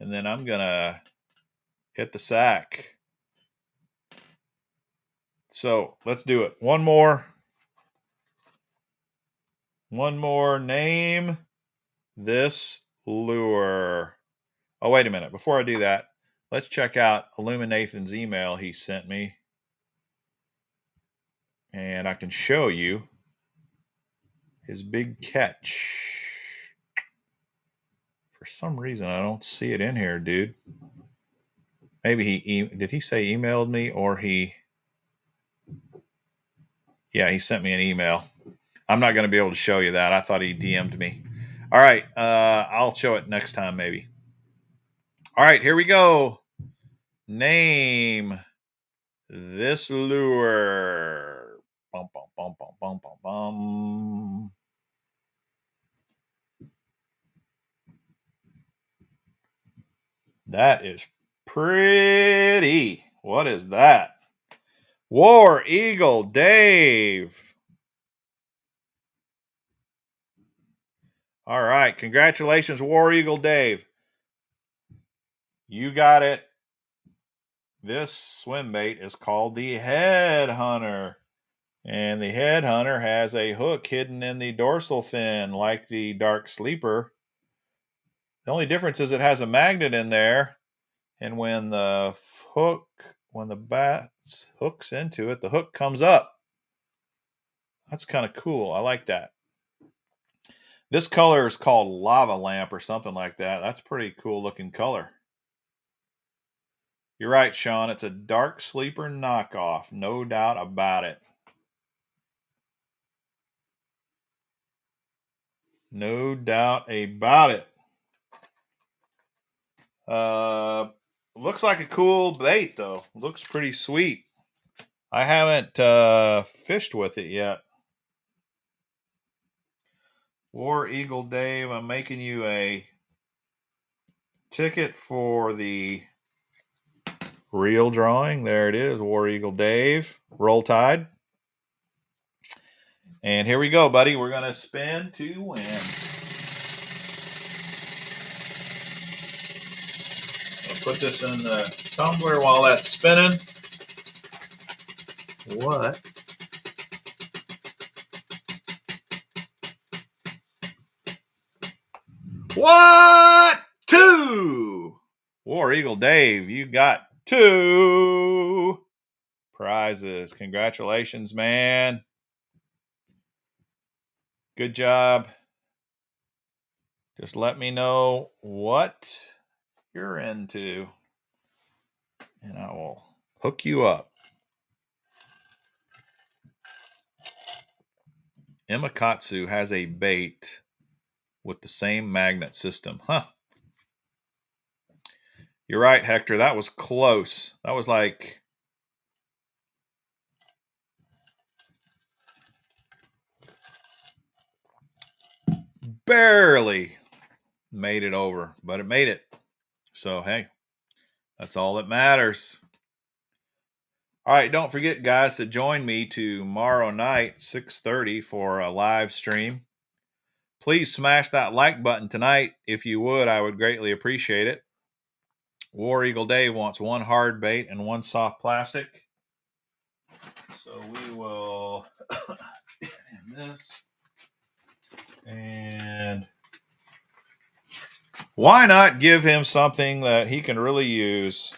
And then I'm going to hit the sack. So let's do it. One more. One more. Name this lure. Oh, wait a minute. Before I do that, let's check out Illuminathan's email he sent me. And I can show you his big catch. For some reason, I don't see it in here, dude. Maybe did he say emailed me or he sent me an email. I'm not going to be able to show you that. I thought he DM'd me. All right. I'll show it next time, maybe. All right, here we go. Name this lure. Bum, bum, bum, bum, bum, bum, bum. That is pretty. What is that? War Eagle Dave. All right. Congratulations, War Eagle Dave. You got it. This swim bait is called the Headhunter. And the Headhunter has a hook hidden in the dorsal fin like the Dark Sleeper. The only difference is it has a magnet in there. And when the bat hooks into it, the hook comes up. That's kind of cool. I like that. This color is called Lava Lamp or something like that. That's a pretty cool looking color. You're right, Sean. It's a Dark Sleeper knockoff. No doubt about it. No doubt about it. Looks like a cool bait, though. Looks pretty sweet. I haven't fished with it yet. War Eagle Dave, I'm making you a ticket for the reel drawing. There it is, War Eagle Dave. Roll Tide. And here we go, buddy. We're going to spin to win. I'll put this in the tumbler while that's spinning. What? What? 2! War Eagle Dave, you got 2 prizes. Congratulations, man. Good job. Just let me know what you're into, and I will hook you up. Imakatsu has a bait with the same magnet system. Huh. You're right, Hector. That was close. That was like barely made it over, but it made it. So, hey, that's all that matters. All right, don't forget, guys, to join me tomorrow night, 6:30, for a live stream. Please smash that like button tonight. If you would, I would greatly appreciate it. War Eagle Dave wants 1 hard bait and 1 soft plastic. So we will end this. And why not give him something that he can really use?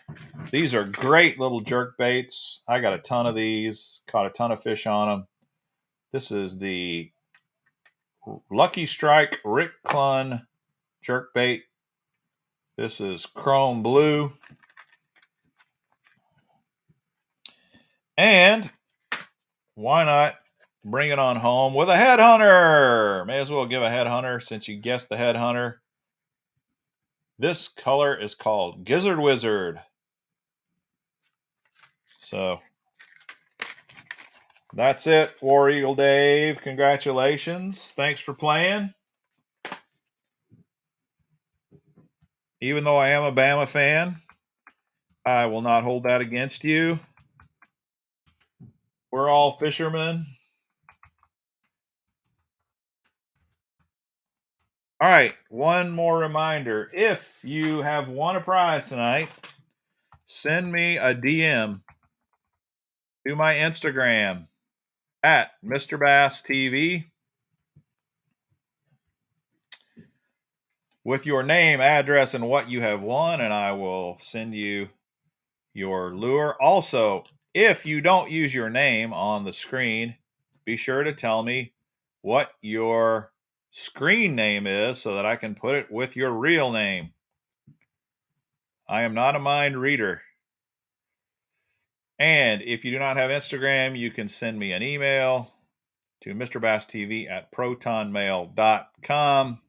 These are great little jerk baits. I got a ton of these. Caught a ton of fish on them. This is the Lucky Strike Rick Clunn jerk bait. This is chrome blue. And why not bring it on home with a Headhunter? May as well give a Headhunter since you guessed the Headhunter. This color is called Gizzard Wizard. So that's it, War Eagle Dave. Congratulations. Thanks for playing. Even though I am a Bama fan, I will not hold that against you. We're all fishermen. All right, one more reminder. If you have won a prize tonight, send me a DM to my Instagram at Mr. Bass TV with your name, address, and what you have won, and I will send you your lure. Also, if you don't use your name on the screen, be sure to tell me what your screen name is so that I can put it with your real name. I am not a mind reader. And if you do not have Instagram, you can send me an email to mrbasstv@protonmail.com.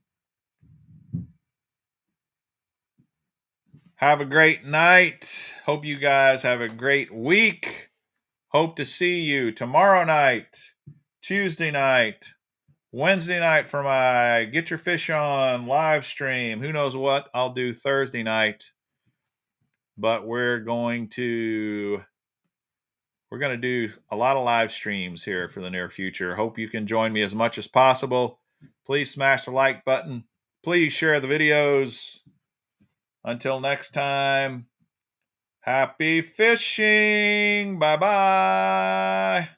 Have a great night. Hope you guys have a great week. Hope to see you tomorrow night, Tuesday night, Wednesday night for my Get Your Fish On live stream. Who knows what I'll do Thursday night. but we're going to do a lot of live streams here for the near future. Hope you can join me as much as possible. Please smash the like button. Please share the videos. Until next time, happy fishing. Bye-bye.